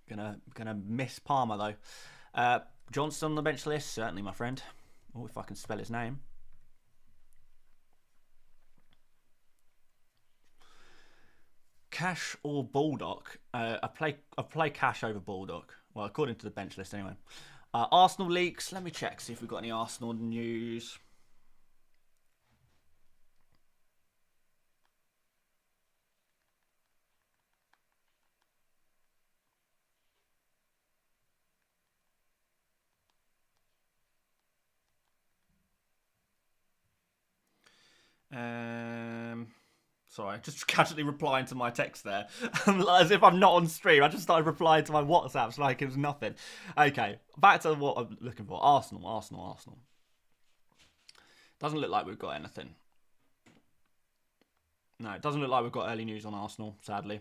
Gonna miss Palmer though. Johnson on the bench list, certainly, my friend. Oh, if I can spell his name. Cash or Baldock? I play Cash over Baldock. Well, according to the bench list, anyway. Arsenal leaks. Let me check, see if we've got any Arsenal news. Sorry, just casually replying to my text there. As if I'm not on stream. I just started replying to my WhatsApps like it was nothing. Okay, back to what I'm looking for. Arsenal. Doesn't look like we've got anything. No, it doesn't look like we've got early news on Arsenal, sadly.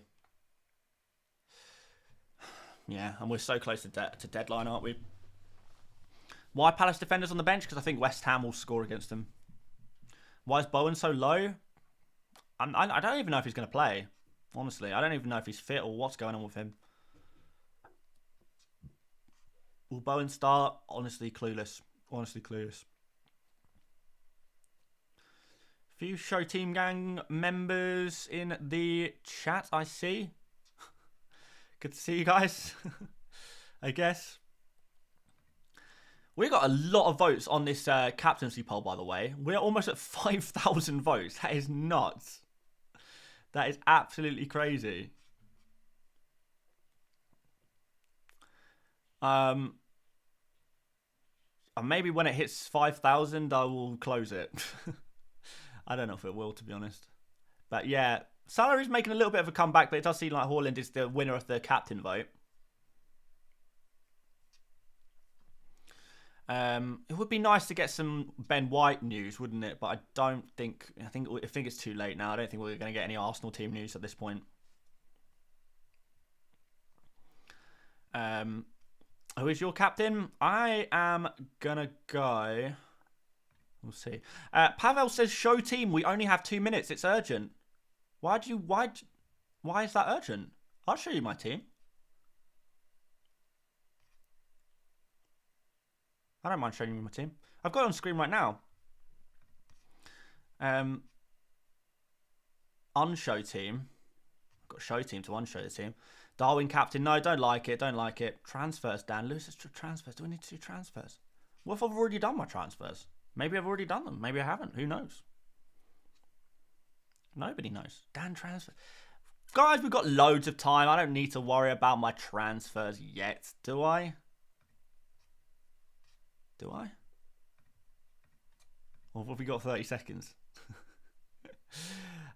Yeah, and we're so close to deadline, aren't we? Why Palace defenders on the bench? Because I think West Ham will score against them. Why is Bowen so low? I don't even know if he's going to play. Honestly, I don't even know if he's fit or what's going on with him. Will Bowen start? Honestly, clueless. Honestly, clueless. Few show team gang members in the chat, I see. Good to see you guys, I guess. We got a lot of votes on this captaincy poll, by the way. We're almost at 5,000 votes. That is nuts. That is absolutely crazy. And maybe when it hits 5,000, I will close it. I don't know if it will, to be honest. But yeah, Salah's making a little bit of a comeback, but it does seem like Haaland is the winner of the captain vote. It would be nice to get some Ben White news, wouldn't it? But I don't think. I think it's too late now. I don't think we're going to get any Arsenal team news at this point. Who is your captain? I am gonna go. We'll see. Pavel says, "Show team. We only have 2 minutes. It's urgent." Why is that urgent? I'll show you my team. I don't mind showing you my team. I've got it on screen right now. Unshow team. I've got show team to unshow the team. Darwin captain. No, don't like it. Don't like it. Transfers, Dan. Lewis is transfers. Do we need to do transfers? What if I've already done my transfers? Maybe I've already done them. Maybe I haven't. Who knows? Nobody knows. Dan transfer. Guys, we've got loads of time. I don't need to worry about my transfers yet. Do I? Do I? Or have we got 30 seconds?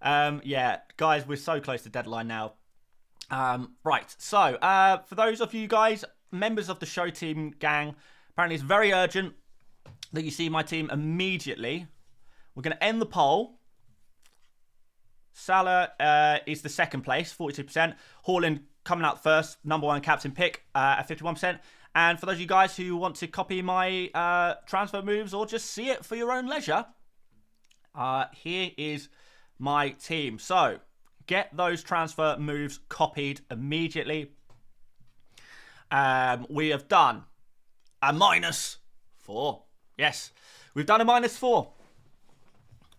Yeah, guys, we're so close to deadline now. Right, so for those of you guys, members of the show team gang, apparently it's very urgent that you see my team immediately. We're going to end the poll. Salah is the second place, 42%. Haaland coming out first, #1 captain pick at 51%. And for those of you guys who want to copy my transfer moves or just see it for your own leisure, here is my team. So get those transfer moves copied immediately. We have done a -4. Yes, we've done a -4,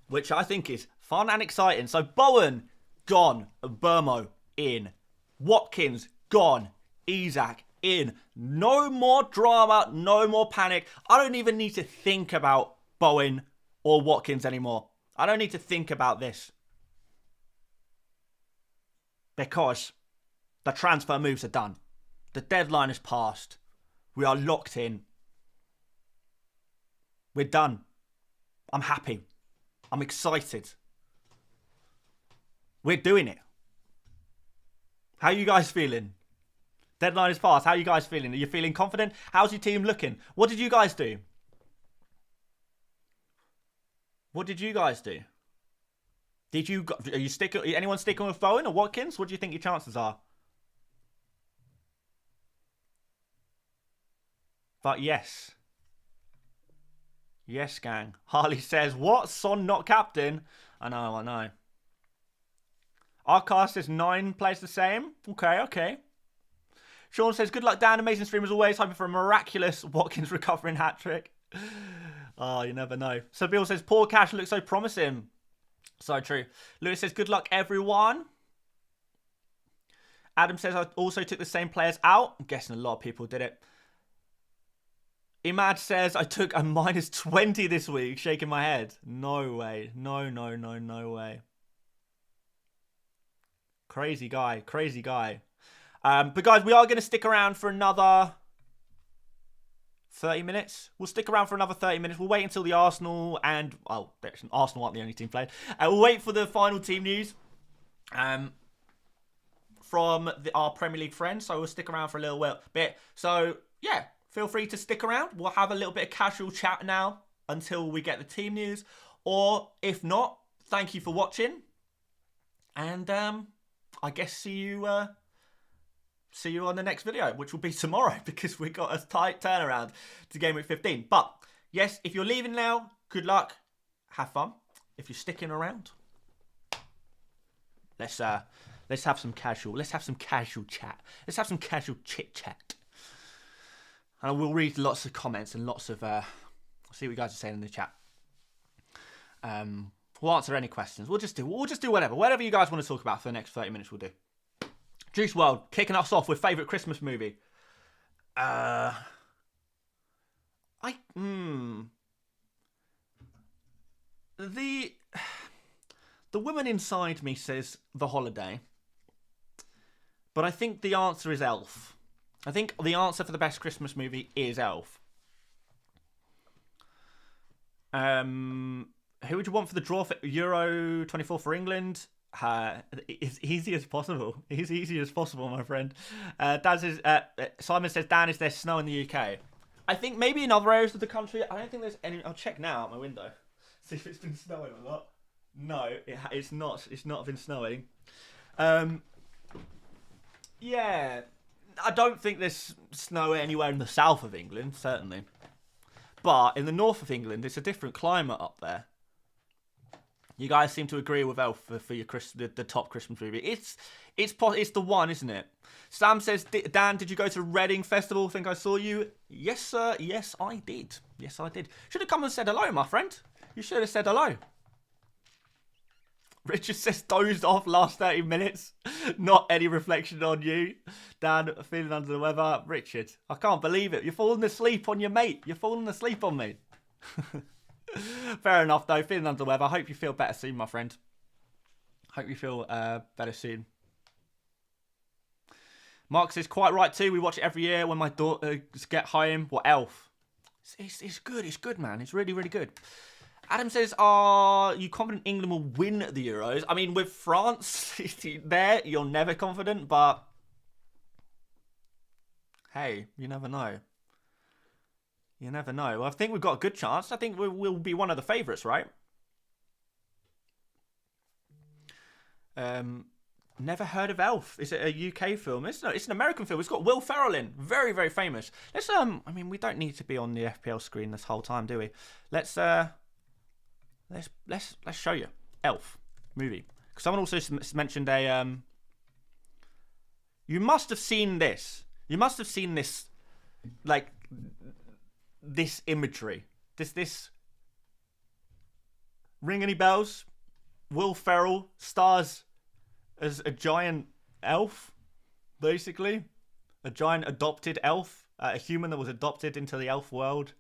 which I think is fun and exciting. So Bowen, gone. Burmo, in. Watkins, gone. Isak, in. No more drama, no more panic. I don't even need to think about Bowen or Watkins anymore. I don't need to think about this. Because the transfer moves are done. The deadline is passed. We are locked in. We're done. I'm happy. I'm excited. We're doing it. How are you guys feeling? Deadline is passed. How are you guys feeling? Are you feeling confident? How's your team looking? What did you guys do? What did you guys do? Anyone sticking with Bowen or Watkins? What do you think your chances are? But yes. Yes, gang. Harley says, what? Son not captain? I know. Our cast is 9 plays the same. Okay. Sean says, good luck, Dan. Amazing stream as always. Hoping for a miraculous Watkins recovering hat-trick. Oh, you never know. So Bill says, poor Cash looks so promising. So true. Lewis says, good luck, everyone. Adam says, I also took the same players out. I'm guessing a lot of people did it. Imad says, I took a -20 this week. Shaking my head. No way. No way. Crazy guy. But guys, we are going to stick around for another 30 minutes. We'll stick around for another 30 minutes. We'll wait until the Arsenal and... Oh, Arsenal aren't the only team played. We'll wait for the final team news from our Premier League friends. So we'll stick around for a little bit. So, yeah, feel free to stick around. We'll have a little bit of casual chat now until we get the team news. Or, if not, thank you for watching. And I guess see you on the next video, which will be tomorrow because we got a tight turnaround to Gameweek 15. But yes, if you're leaving now, good luck, have fun, if you're sticking around, let's have some casual chat. Let's have some casual chit chat. And I will read lots of comments and lots of see what you guys are saying in the chat. We'll answer any questions. We'll just do whatever you guys want to talk about for the next 30 minutes. We'll do. Juice WRLD kicking us off with favourite Christmas movie. The woman inside me says The Holiday, but I think the answer is Elf. I think the answer for the best Christmas movie is Elf. Who would you want for the draw for Euro 24 for England? As easy as possible. As easy as possible, my friend. Simon says, Dan, is there snow in the UK? I think maybe in other areas of the country. I don't think there's any. I'll check now out my window. See if it's been snowing or not. No, it's not. It's not been snowing. Yeah. I don't think there's snow anywhere in the south of England, certainly. But in the north of England, it's a different climate up there. You guys seem to agree with Elf for your the top Christmas movie. It's the one, isn't it? Sam says, Dan, did you go to Reading Festival? Think I saw you. Yes, sir. Yes, I did. Yes, I did. Should have come and said hello, my friend. You should have said hello. Richard says, dozed off last 30 minutes. Not any reflection on you. Dan, feeling under the weather. Richard, I can't believe it. You're falling asleep on your mate. You're falling asleep on me. Fair enough, though. Feeling under the weather. I hope you feel better soon, my friend. Hope you feel better soon. Mark says, quite right, too. We watch it every year when my daughters get home. What, Elf? It's good. It's good, man. It's really, really good. Adam says, are you confident England will win the Euros? I mean, with France there, you're never confident, but hey, you never know. You never know. Well, I think we've got a good chance. I think we'll be one of the favourites, right? Never heard of Elf. Is it a UK film? It's an American film. It's got Will Ferrell in. Very, very famous. Let's I mean, we don't need to be on the FPL screen this whole time, do we? Let's show you Elf movie. Someone also mentioned you must have seen this. You must have seen this, like this imagery. This ring any bells? Will Ferrell stars as a giant elf, basically a giant adopted elf, a human that was adopted into the elf world.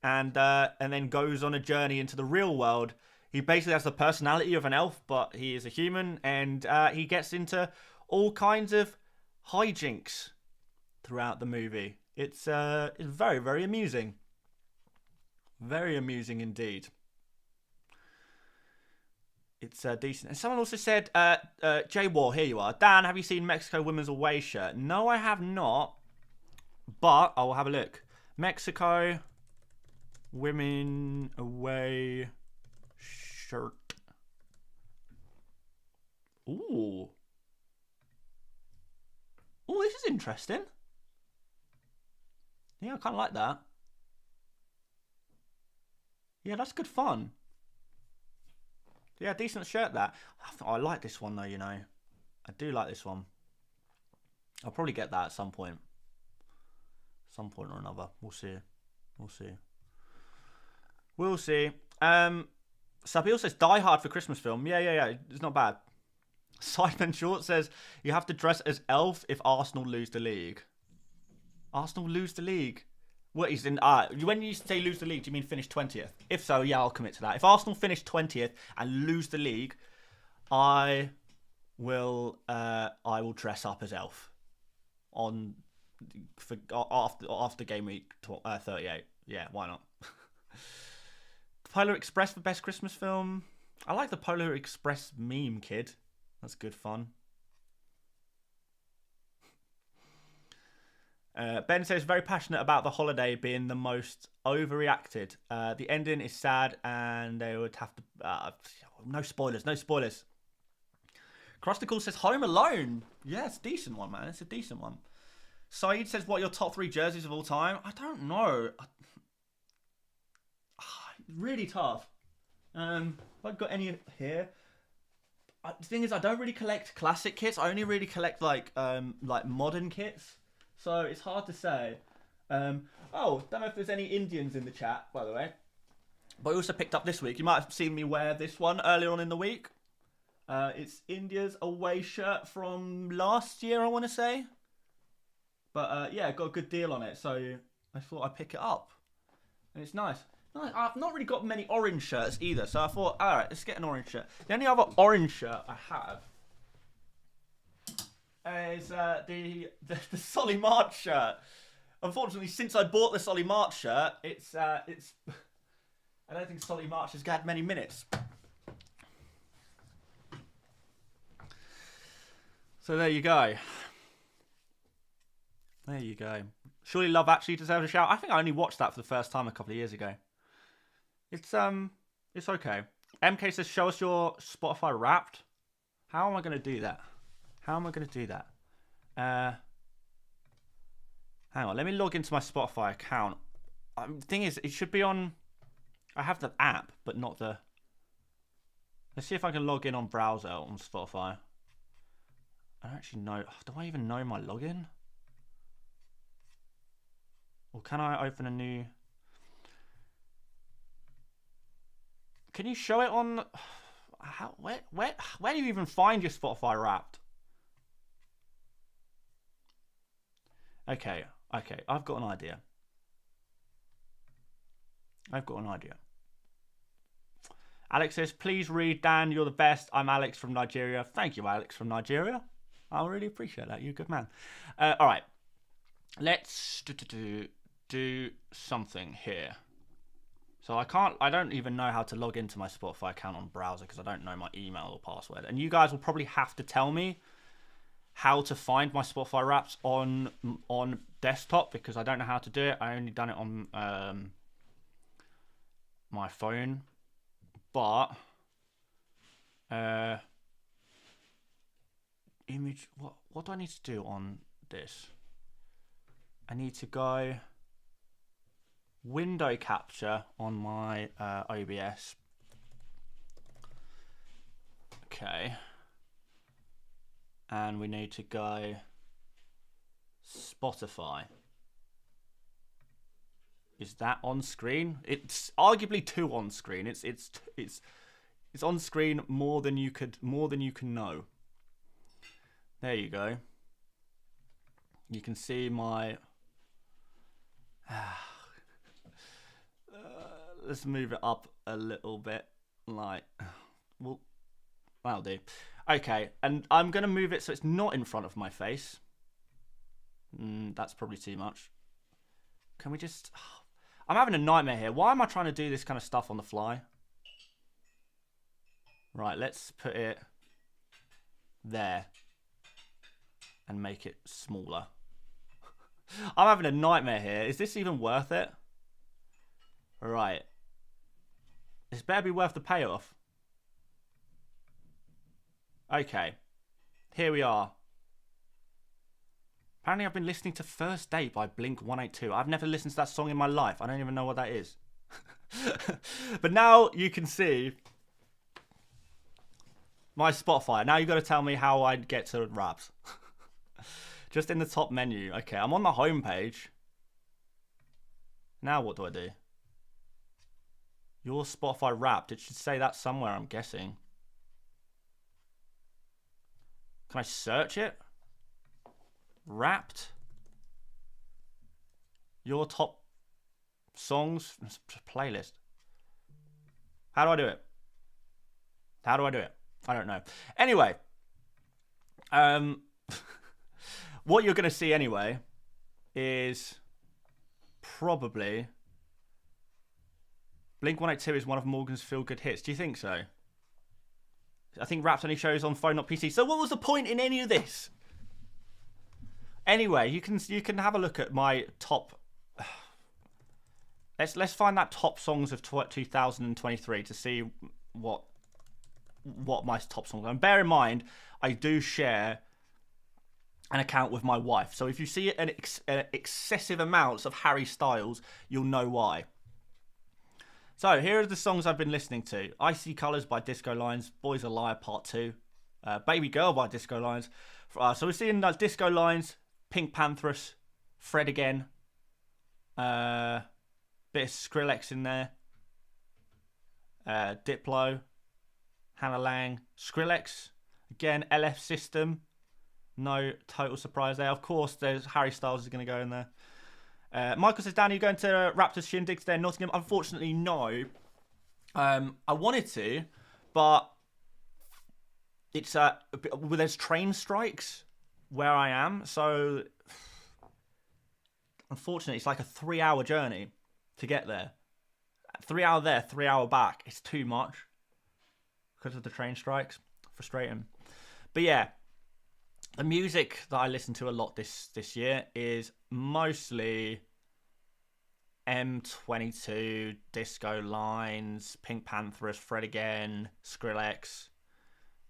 And then goes on a journey into the real world. He basically has the personality of an elf, but he is a human, and he gets into all kinds of hijinks throughout the movie. It's very, very amusing. Very amusing indeed. It's decent. And someone also said, J-War, here you are. Dan, have you seen Mexico women's away shirt? No, I have not, but I will have a look. Mexico women away shirt. Ooh. Ooh, this is interesting. Yeah, I kind of like that. Yeah, that's good fun. Yeah, decent shirt, that. I like this one, though, you know. I do like this one. I'll probably get that at some point. Some point or another. We'll see. We'll see. We'll see. Sabil says, Die Hard for Christmas film. Yeah. It's not bad. Simon Short says, you have to dress as Elf if Arsenal lose the league. Arsenal lose the league? What is in... when you say lose the league, do you mean finish 20th? If so, yeah, I'll commit to that. If Arsenal finish 20th and lose the league, I will dress up as Elf after game week 38. Yeah, why not? Polar Express for best Christmas film. I like the Polar Express meme, kid. That's good fun. Ben says, very passionate about The Holiday being the most overreacted. The ending is sad and they would have to... no spoilers. Crusticle says, Home Alone. Yeah, it's a decent one, man. It's a decent one. Saeed says, what are your top 3 jerseys of all time? I don't know. Really tough. I've got any here. The thing is, I don't really collect classic kits. I only really collect like modern kits. So it's hard to say. Oh, don't know if there's any Indians in the chat, by the way. But I also picked up this week. You might have seen me wear this one earlier on in the week. It's India's away shirt from last year, I want to say. But yeah, got a good deal on it, so I thought I'd pick it up. And it's nice. I've not really got many orange shirts either, so I thought, alright, let's get an orange shirt. The only other orange shirt I have is the Solly March shirt. Unfortunately, since I bought the Solly March shirt, it's I don't think Solly March has had many minutes. So there you go. There you go. Surely Love Actually deserves a shout. I think I only watched that for the first time a couple of years ago. It's okay. MK says, show us your Spotify Wrapped. How am I going to do that? Hang on, let me log into my Spotify account. The thing is, it should be on... I have the app, but not the... Let's see if I can log in on browser on Spotify. I don't actually know... Do I even know my login? Or can I open a new... Can you show it on... Where do you even find your Spotify Wrapped? Okay, I've got an idea. Alex says, please read, Dan, you're the best. I'm Alex from Nigeria. Thank you, Alex from Nigeria. I really appreciate that. You're a good man. All right. Let's do something here. So I don't even know how to log into my Spotify account on browser because I don't know my email or password. And you guys will probably have to tell me how to find my Spotify Wraps on desktop because I don't know how to do it. I only done it on my phone. But image, what do I need to do on this? I need to go window capture on my OBS. Okay. And we need to go Spotify. Is that on screen? It's arguably too on screen. It's on screen more than you can know. There you go. You can see my. Let's move it up a little bit. Like, well, that'll do. Okay, and I'm gonna move it so it's not in front of my face. That's probably too much. Can we just? I'm having a nightmare here. Why am I trying to do this kind of stuff on the fly? Right, let's put it there and make it smaller. I'm having a nightmare here. Is this even worth it? Right. This better be worth the payoff. Okay. Here we are. Apparently I've been listening to First Date by Blink-182. I've never listened to that song in my life. I don't even know what that is. But now you can see my Spotify. Now you've got to tell me how I'd get to Wraps. Just in the top menu. Okay, I'm on the home page. Now what do I do? Your Spotify Wrapped. It should say that somewhere, I'm guessing. Can I search it? Wrapped. Your top songs playlist. How do I do it? I don't know. Anyway, what you're going to see anyway is probably Blink-182 is one of Morgan's feel-good hits. Do you think so? I think Wrapped only shows on phone, not PC. So what was the point in any of this? Anyway, you can have a look at my top. Let's find that top songs of 2023 to see what my top songs are. And bear in mind, I do share an account with my wife. So if you see an excessive amounts of Harry Styles, you'll know why. So here are the songs I've been listening to: Icy Colours by Disco Lines, Boys a Liar Part 2, Baby Girl by Disco Lines. So we're seeing Disco Lines, Pink Panthers, Fred again, bit of Skrillex in there, Diplo, Hannah Lang, Skrillex, again, LF System. No total surprise there. Of course, there's Harry Styles is going to go in there. Michael says, Dan, are you going to Raptors shindig today in Nottingham? Unfortunately, no. I wanted to, but it's there's train strikes where I am, so unfortunately, it's like a 3-hour journey to get there. 3 hour there, 3 hour back. It's too much because of the train strikes. Frustrating. But yeah, the music that I listen to a lot this year is mostly M22, Disco Lines, Pink Panthers, Fred Again, Skrillex.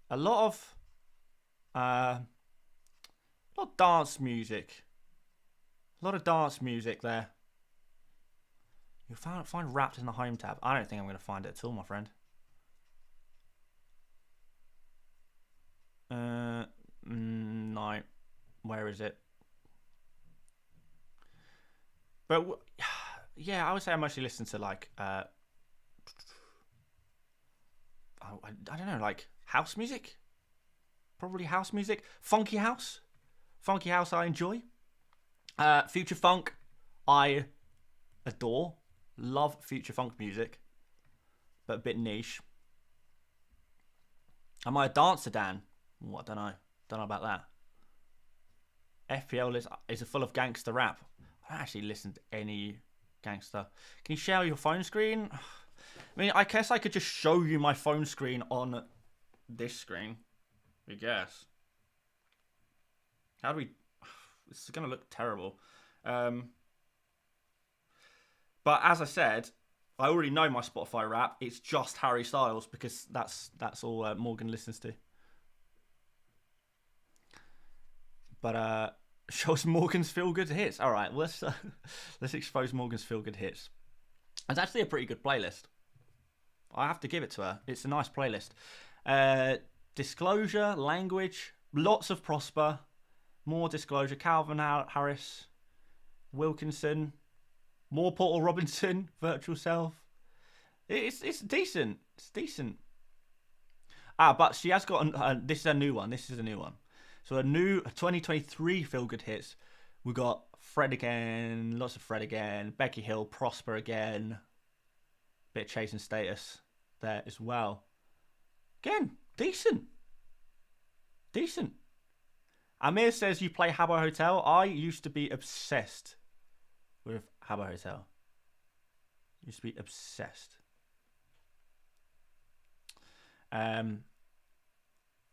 A lot of dance music. A lot of dance music there. You'll find Wrapped in the Home tab. I don't think I'm going to find it at all, my friend. No. Where is it? But yeah, I would say I mostly listen to like I don't know, like house music. Probably house music. Funky house I enjoy. Future funk I adore. Love future funk music, but a bit niche. Am I a dancer, Dan? Well, I don't know. Don't know about that. FPL is full of gangster rap. I don't actually listen to any gangster. Can you share your phone screen? I mean, I guess I could just show you my phone screen on this screen. I guess. How do we... This is going to look terrible. But as I said, I already know my Spotify rap. It's just Harry Styles because that's all Morgan listens to. But shows Morgan's feel good hits. All right, let's expose Morgan's feel good hits. It's actually a pretty good playlist. I have to give it to her. It's a nice playlist. Disclosure, Language, lots of Prosper, more Disclosure, Calvin Harris, Wilkinson, more Portal Robinson, Virtual Self. It's decent. It's decent. But she has got this is a new one. So a new 2023 feel good hits. We got Fred again, lots of Fred again, Becky Hill, Prosper again, bit of Chasing Status there as well. Again, decent. Amir says you play Habbo Hotel. I used to be obsessed with Habbo Hotel. Used to be obsessed.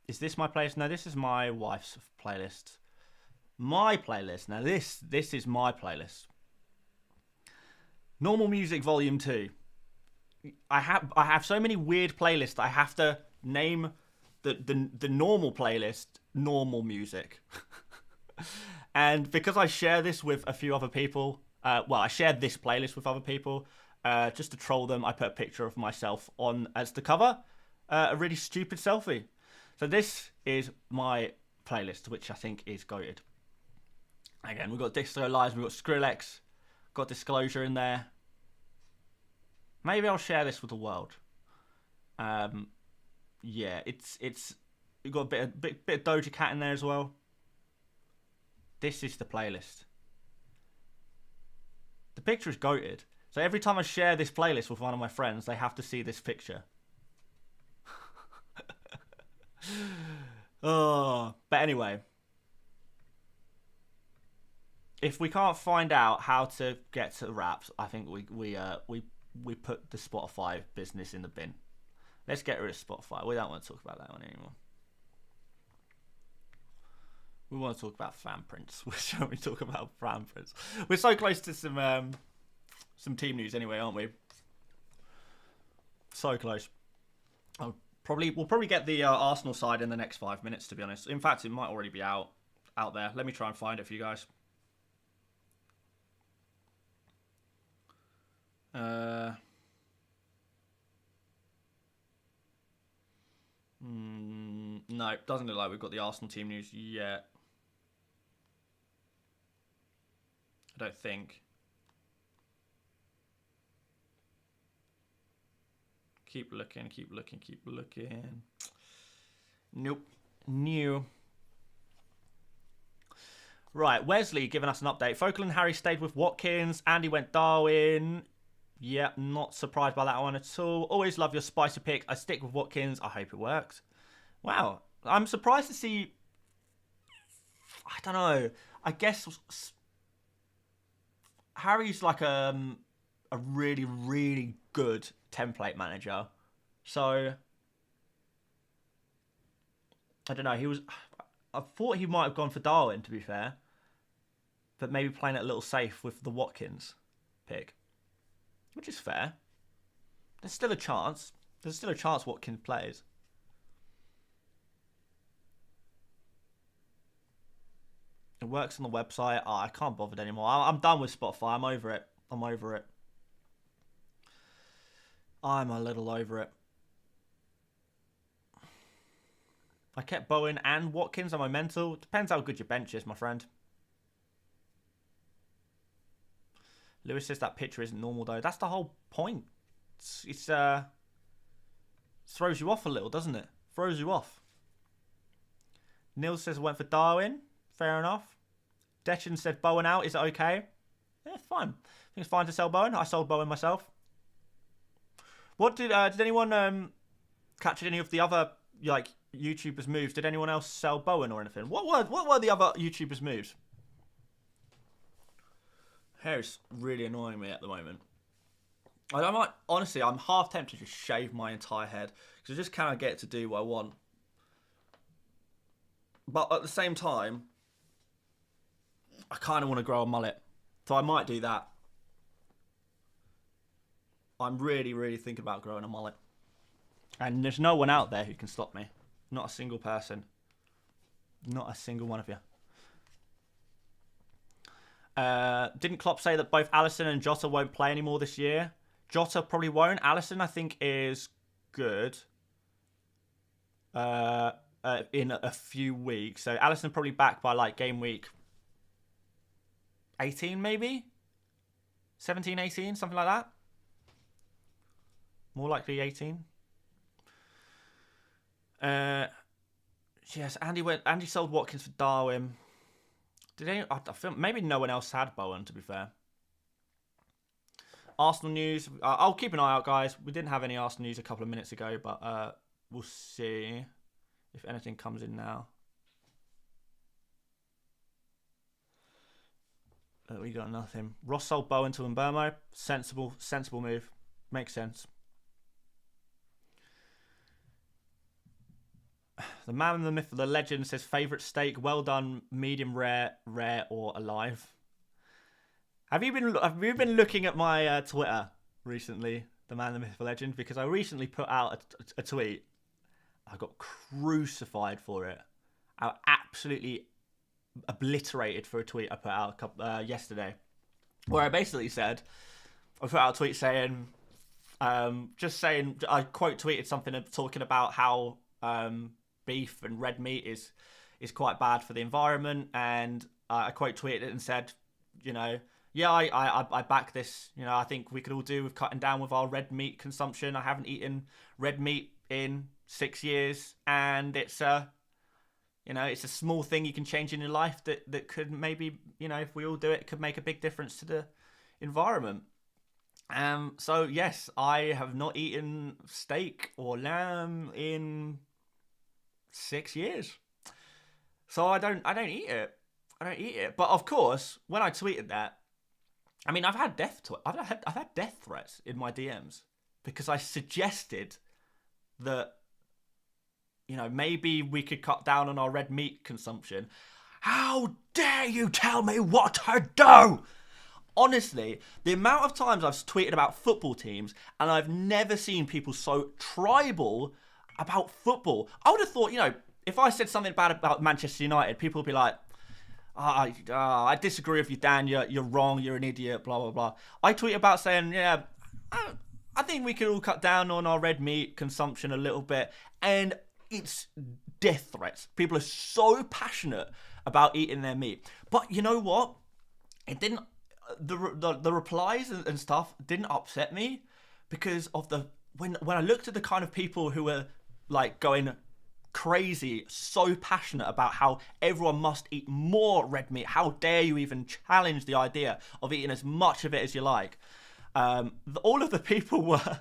Is this my playlist? No, this is my wife's playlist. My playlist. Now this is my playlist. Normal Music Volume 2. I have so many weird playlists. I have to name the normal playlist Normal Music. And because I share this with a few other people, I shared this playlist with other people, just to troll them, I put a picture of myself on as the cover, a really stupid selfie. So this is my playlist, which I think is goated. Again, we've got Disco Lies, we've got Skrillex, got Disclosure in there. Maybe I'll share this with the world. Yeah, it's you've got a bit of Doja Cat in there as well. This is the playlist. The picture is goated. So every time I share this playlist with one of my friends, they have to see this picture. Oh, but anyway, if we can't find out how to get to Wraps, I think we put the Spotify business in the bin. Let's get rid of Spotify. We don't want to talk about that one anymore. We want to talk about fan prints. Shall we talk about fan prints? We're so close to some team news anyway, aren't we? So close. We'll probably get the Arsenal side in the next 5 minutes, to be honest. In fact, it might already be out there. Let me try and find it for you guys. No, doesn't look like we've got the Arsenal team news yet. I don't think. Keep looking, keep looking, keep looking. Nope. New. Right, Wesley giving us an update. Focal and Harry stayed with Watkins. Andy went Darwin. Yeah, not surprised by that one at all. Always love your spicy pick. I stick with Watkins. I hope it works. Wow. I'm surprised to see... I don't know. I guess Harry's like a really, really good template manager. So... I don't know. He was... I thought he might have gone for Darwin, to be fair. But maybe playing it a little safe with the Watkins pick. Which is fair. There's still a chance. There's still a chance Watkins plays. It works on the website. Oh, I can't bother anymore. I'm done with Spotify. I'm over it. I'm over it. I'm a little over it. I kept Bowen and Watkins. Am I mental? Depends how good your bench is, my friend. Lewis says that picture isn't normal, though. That's the whole point. It's throws you off a little, doesn't it? Throws you off. Neil says I went for Darwin. Fair enough. Dechan said Bowen out. Is it okay? Yeah, fine. I think it's fine to sell Bowen. I sold Bowen myself. What did anyone catch any of the other like YouTubers' moves? Did anyone else sell Bowen or anything? What were the other YouTubers' moves? Hair is really annoying me at the moment. I might, honestly, I'm half tempted to just shave my entire head because I just cannot get to do what I want. But at the same time, I kind of want to grow a mullet, so I might do that. I'm really, really thinking about growing a mullet, and there's no one out there who can stop me. Not a single person. Not a single one of you. Didn't Klopp say that both Alisson and Jota won't play anymore this year? Jota probably won't. Alisson, I think, is good in a few weeks. So Alisson probably back by like game week 18 maybe? 17, 18, something like that. More likely 18. Yes, Andy sold Watkins for Darwin. I feel maybe no one else had Bowen, to be fair. Arsenal news. I'll keep an eye out, guys. We didn't have any Arsenal news a couple of minutes ago, but we'll see if anything comes in now. We got nothing. Ross sold Bowen to Mbermo. Sensible move. Makes sense. The man, the myth, the legend says favourite steak, well done, medium rare, or alive. Have you been looking at my Twitter recently, the man, the myth, the legend? Because I recently put out a tweet. I got crucified for it. I got absolutely obliterated for a tweet I put out yesterday, where I basically said, I put out a tweet saying, I quote tweeted something talking about how beef and red meat is quite bad for the environment, and I quote tweeted it and said, you know, yeah, I back this. You know, I think we could all do with cutting down with our red meat consumption. I haven't eaten red meat in 6 years, and it's it's a small thing you can change in your life that could maybe, you know, if we all do it, could make a big difference to the environment. So yes, I have not eaten steak or lamb in 6 years. So I don't eat it. I don't eat it. But of course, when I tweeted that, I mean, I've had death threats in my DMs because I suggested that, you know, maybe we could cut down on our red meat consumption. How dare you tell me what to do? Honestly, the amount of times I've tweeted about football teams and I've never seen people so tribal about football. I would have thought, you know, if I said something bad about Manchester United, people would be like, I disagree with you, Dan. You're wrong. You're an idiot. Blah, blah, blah. I tweet about saying, yeah, I think we could all cut down on our red meat consumption a little bit. And it's death threats. People are so passionate about eating their meat. But you know what? It didn't. The replies and stuff didn't upset me because of when I looked at the kind of people who were like going crazy, so passionate about how everyone must eat more red meat. How dare you even challenge the idea of eating as much of it as you like? All of the people were.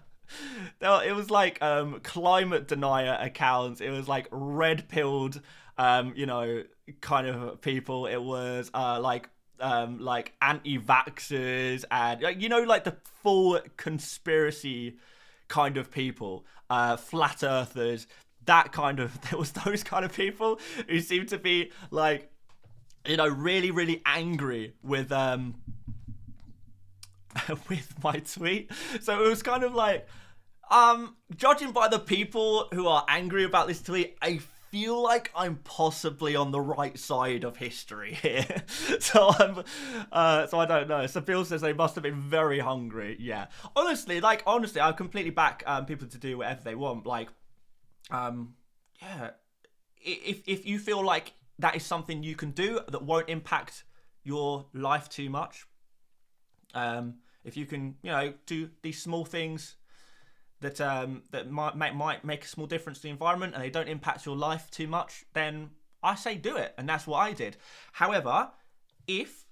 It was like climate denier accounts. It was like red pilled, kind of people. It was like anti-vaxxers and like the full conspiracy kind of people, flat earthers. There was those kind of people who seemed to be like, really, really angry with with my tweet. So it was kind of like, judging by the people who are angry about this tweet, I feel like I'm possibly on the right side of history here. So I don't know. Sabil says they must have been very hungry. Yeah. Honestly, I completely back people to do whatever they want. Like, yeah. If you feel like that is something you can do that won't impact your life too much, if you can, do these small things that might make a small difference to the environment and they don't impact your life too much, then I say do it, and that's what I did. However, if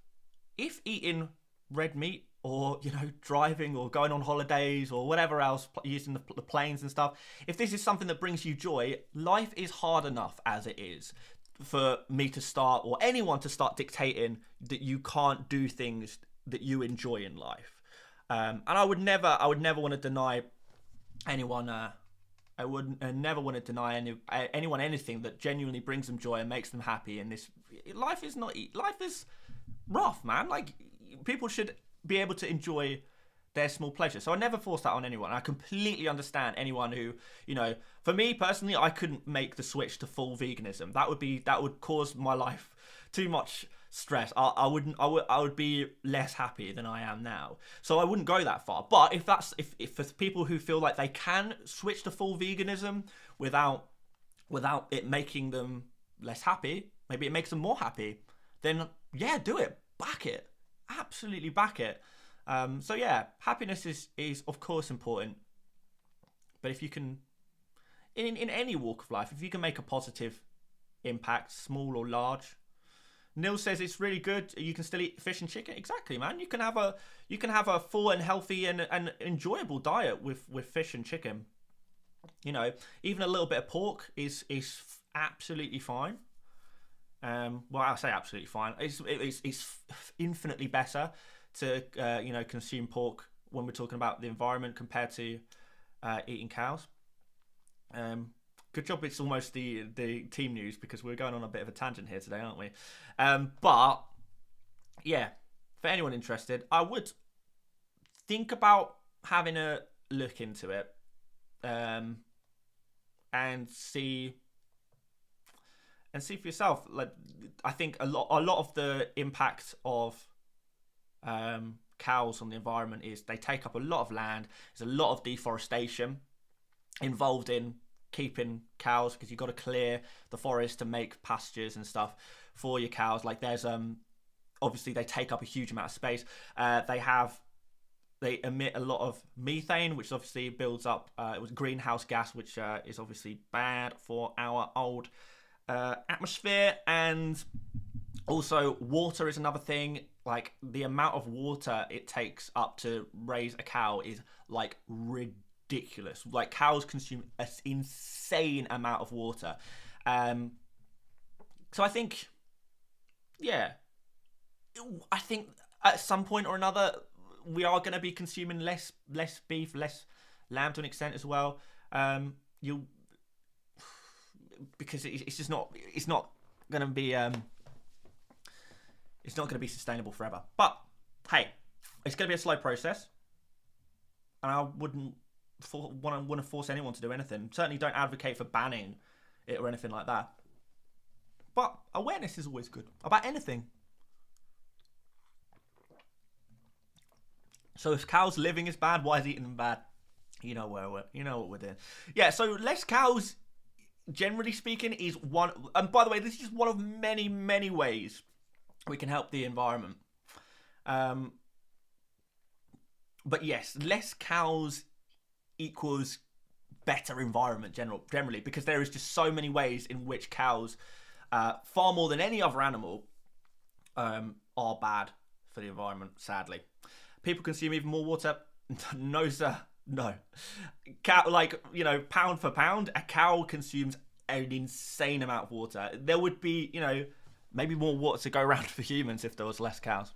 eating red meat or driving or going on holidays or whatever else, using the planes and stuff, if this is something that brings you joy, life is hard enough as it is for me to start, or anyone to start dictating that you can't do things that you enjoy in life. And I would never want to deny anyone. I would never want to deny anyone anything that genuinely brings them joy and makes them happy. And life is rough, man. Like, people should be able to enjoy their small pleasures. So I never force that on anyone. I completely understand anyone who, for me personally, I couldn't make the switch to full veganism. That would cause my life too much stress. I would be less happy than I am now. So I wouldn't go that far. But if for people who feel like they can switch to full veganism without it making them less happy, maybe it makes them more happy, then yeah, do it. Back it. Absolutely back it. So yeah, happiness is of course important. But if you can, in any walk of life, if you can make a positive impact, small or large. Neil says it's really good. You can still eat fish and chicken. Exactly, man. You can have a full and healthy and enjoyable diet with fish and chicken. Even a little bit of pork is absolutely fine. Well, I'll say absolutely fine. It's infinitely better to consume pork when we're talking about the environment compared to eating cows. Good job it's almost the team news, because we're going on a bit of a tangent here today, aren't we? But yeah, for anyone interested, I would think about having a look into it, and see for yourself. Like, I think a lot of the impact of cows on the environment is they take up a lot of land. There's a lot of deforestation involved in keeping cows, because you've got to clear the forest to make pastures and stuff for your cows. Like, there's obviously they take up a huge amount of space. They emit a lot of methane, which obviously builds up it was greenhouse gas, which is obviously bad for our old atmosphere. And also water is another thing. Like, the amount of water it takes up to raise a cow is like ridiculous. Like, cows consume an insane amount of water. So I think at some point or another we are going to be consuming less beef, less lamb to an extent as well. Because it's not going to be it's not going to be sustainable forever. But hey, it's going to be a slow process, and I wouldn't want to force anyone to do anything. Certainly don't advocate for banning it or anything like that. But awareness is always good about anything. So if cows living is bad, why is eating them bad? You know what we're doing. Yeah, so less cows generally speaking, is one. And by the way, this is one of many, many ways we can help the environment. But yes, less cows equals better environment generally, because there is just so many ways in which cows, far more than any other animal, are bad for the environment, sadly. People consume even more water. No, sir. No. Cow, like, pound for pound, a cow consumes an insane amount of water. There would be, maybe more water to go around for humans if there was less cows.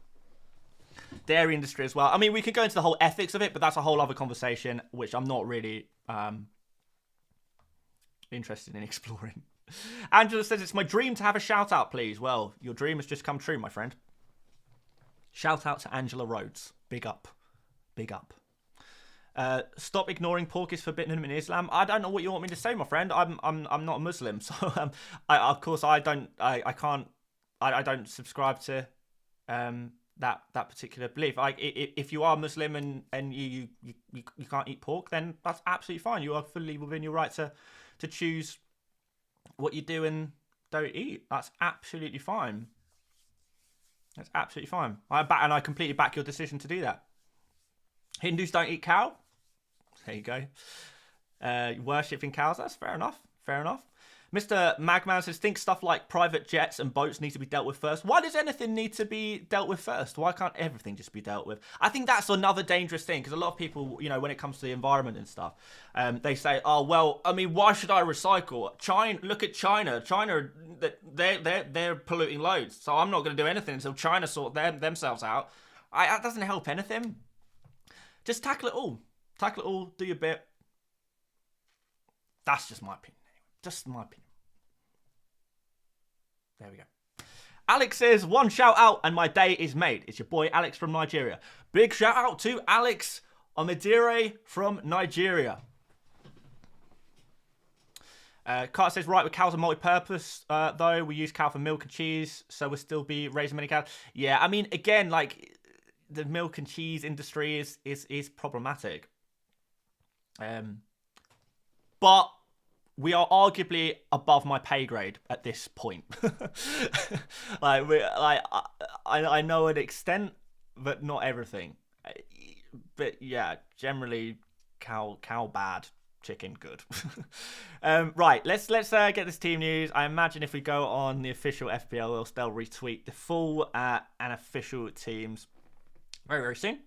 Dairy industry as well. I mean, we could go into the whole ethics of it, but that's a whole other conversation, which I'm not really interested in exploring. Angela says, it's my dream to have a shout out, please. Well, your dream has just come true, my friend. Shout out to Angela Rhodes. Big up. Big up. Stop ignoring pork is forbidden in Islam. I don't know what you want me to say, my friend. I'm not a Muslim, so of course I don't subscribe to that particular belief. If you are Muslim and you can't eat pork, then that's absolutely fine. You are fully within your right to choose what you do and don't eat. That's absolutely fine. That's absolutely fine. I completely back your decision to do that. Hindus don't eat cow. There you go. Worshipping cows. That's fair enough. Fair enough. Mr. Magman says, think stuff like private jets and boats need to be dealt with first. Why does anything need to be dealt with first? Why can't everything just be dealt with? I think that's another dangerous thing, because a lot of people, when it comes to the environment and stuff, they say, oh, well, I mean, why should I recycle? Look at China. China, they're polluting loads, so I'm not going to do anything until China sort themselves out. That doesn't help anything. Just tackle it all. Tackle it all. Do your bit. That's just my opinion. Just my opinion. There we go. Alex says, one shout out and my day is made. It's your boy Alex from Nigeria. Big shout out to Alex Omidire from Nigeria. Carter says, right, with cows are multi-purpose, though. We use cow for milk and cheese, so we'll still be raising many cows. Yeah, I mean, again, like, the milk and cheese industry is problematic. But we are arguably above my pay grade at this point. I know an extent, but not everything. But yeah, generally cow bad, chicken good. Right, let's get this team news. I imagine if we go on the official FPL, they'll retweet the full and official teams very, very soon.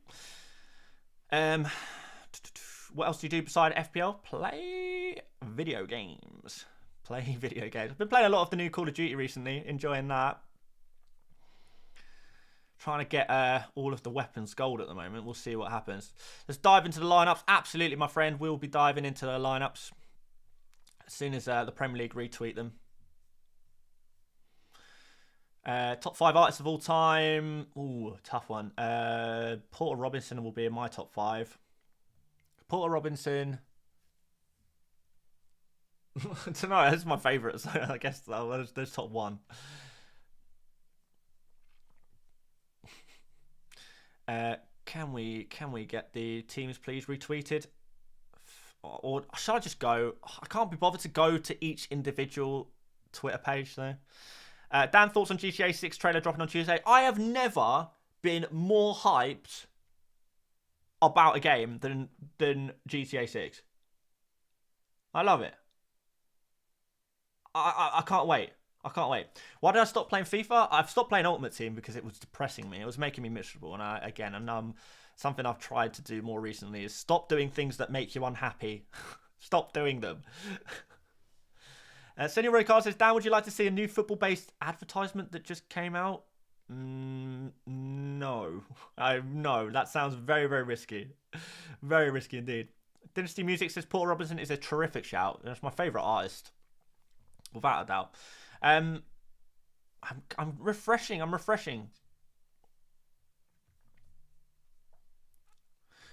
What else do you do beside FPL? Play video games. Play video games. I've been playing a lot of the new Call of Duty recently. Enjoying that. Trying to get all of the weapons gold at the moment. We'll see what happens. Let's dive into the lineups. Absolutely, my friend. We'll be diving into the lineups as soon as the Premier League retweet them. Top 5 artists of all time. Ooh, tough one. Porter Robinson will be in my top 5. Porter Robinson. I don't know. That's my favourite. So I guess there's top 1. Can we get the teams please retweeted? Or shall I just go? I can't be bothered to go to each individual Twitter page though. Dan, thoughts on GTA 6 trailer dropping on Tuesday? I have never been more hyped about a game than GTA 6. I love it. I can't wait. I can't wait. Why did I stop playing FIFA? I've stopped playing Ultimate Team because it was depressing me. It was making me miserable. And something I've tried to do more recently is stop doing things that make you unhappy. Stop doing them. Senior Roy Carr says, Dan, would you like to see a new football-based advertisement that just came out? No. No, that sounds very, very risky. Very risky indeed. Dynasty Music says, Porter Robinson is a terrific shout. That's my favourite artist. Without a doubt. I'm refreshing.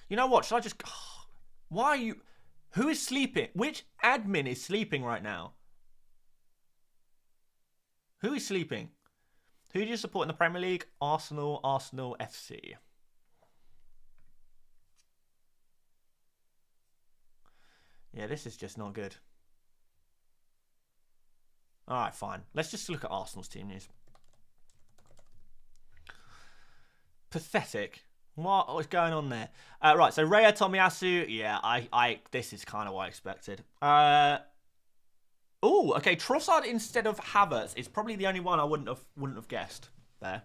You know what? Should I just... Why are you... Who is sleeping? Which admin is sleeping right now? Who is sleeping? Who do you support in the Premier League? Arsenal FC. Yeah, this is just not good. All right, fine. Let's just look at Arsenal's team news. Pathetic. What was going on there? Right, so Raya Tomiyasu. Yeah, this is kind of what I expected. Oh, okay. Trossard instead of Havertz is probably the only one I wouldn't have guessed there.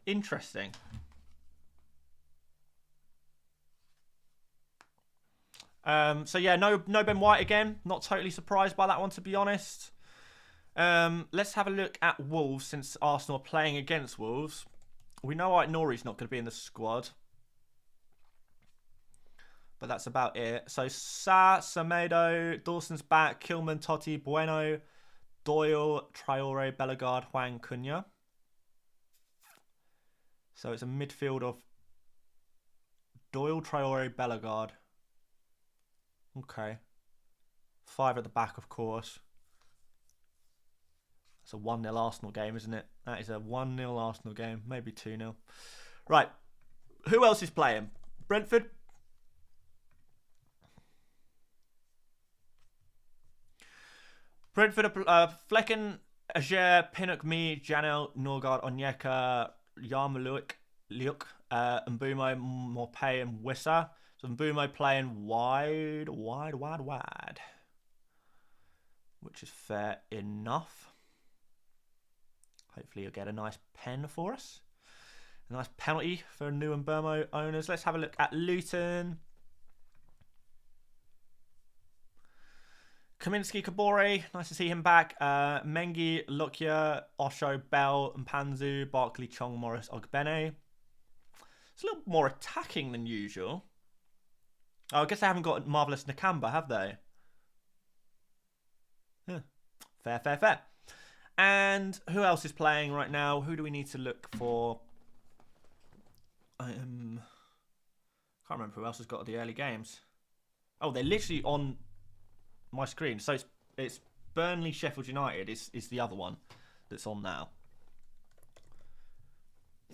Interesting. So yeah, no Ben White again. Not totally surprised by that one, to be honest. Let's have a look at Wolves, since Arsenal are playing against Wolves. We know Nori's not going to be in the squad, but that's about it. So Semedo, Dawson's back, Kilman, Totti, Bueno, Doyle, Traore, Bellegarde, Hwang, Cunha. So it's a midfield of Doyle, Traore, Bellegarde. Okay. 5 at the back, of course. It's a 1-0 Arsenal game, isn't it? That is a 1-0 Arsenal game. Maybe 2-0. Right. Who else is playing? Brentford. Brentford are Flecken, Ajer, Pinnock, Me, Janel, Norgard, Onyeka, Yarmouk, Mbumo, Morpay, and Wissa. So Mbumo playing wide. Which is fair enough. Hopefully you'll get a nice pen for us. A nice penalty for new Mbumo owners. Let's have a look at Luton. Kaminsky, Kabore, nice to see him back. Mengi, Lokia, Osho, Bell, Mpanzu, Barkley, Chong, Morris, Ogbene. It's a little more attacking than usual. Oh, I guess they haven't got Marvellous Nakamba, have they? Yeah. Fair. And who else is playing right now? Who do we need to look for? Can't remember who else has got the early games. Oh, they're literally on my screen. So it's Burnley, Sheffield United is the other one that's on now.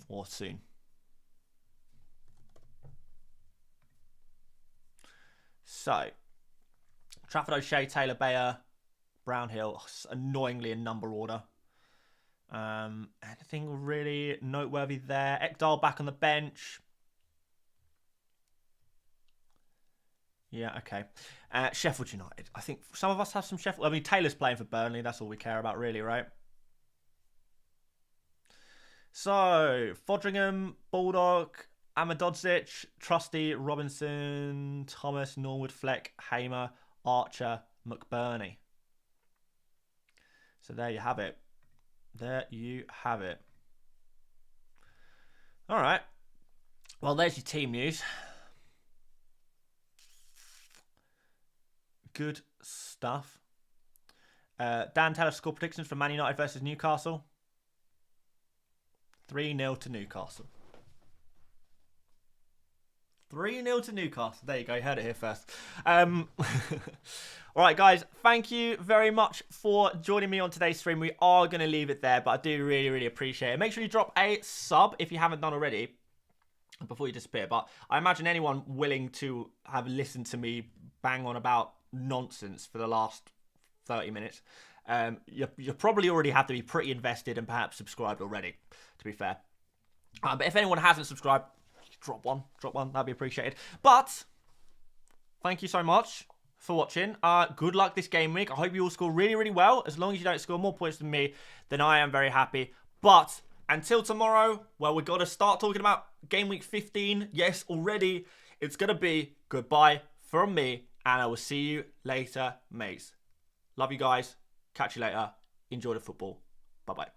Or soon. So, Trafford, O'Shea, Taylor, Bayer, Brownhill, annoyingly in number order. Anything really noteworthy there? Ekdal back on the bench. Yeah, okay. Sheffield United. I think some of us have some Sheffield. I mean, Taylor's playing for Burnley. That's all we care about, really, right? So, Fodringham, Bulldog, Amadodzic, Trusty, Robinson, Thomas, Norwood, Fleck, Hamer, Archer, McBurney. So there you have it. All right. Well, there's your team news. Good stuff. Dan, tell us score predictions for Man United versus Newcastle. 3-0 to Newcastle. 3-0 to Newcastle. There you go. You heard it here first. All right, guys. Thank you very much for joining me on today's stream. We are going to leave it there, but I do really appreciate it. Make sure you drop a sub if you haven't done already before you disappear. But I imagine anyone willing to have listened to me bang on about nonsense for the last 30 minutes, you probably already have to be pretty invested and perhaps subscribed already, to be fair. But if anyone hasn't subscribed, drop one, that'd be appreciated. But thank you so much for watching. Good luck this game week. I hope you all score really well. As long as you don't score more points than me, then I am very happy. But until tomorrow, well, we've got to start talking about game week 15. Yes, already it's going to be goodbye from me, and I will see you later, mates. Love you guys. Catch you later. Enjoy the football. Bye-bye.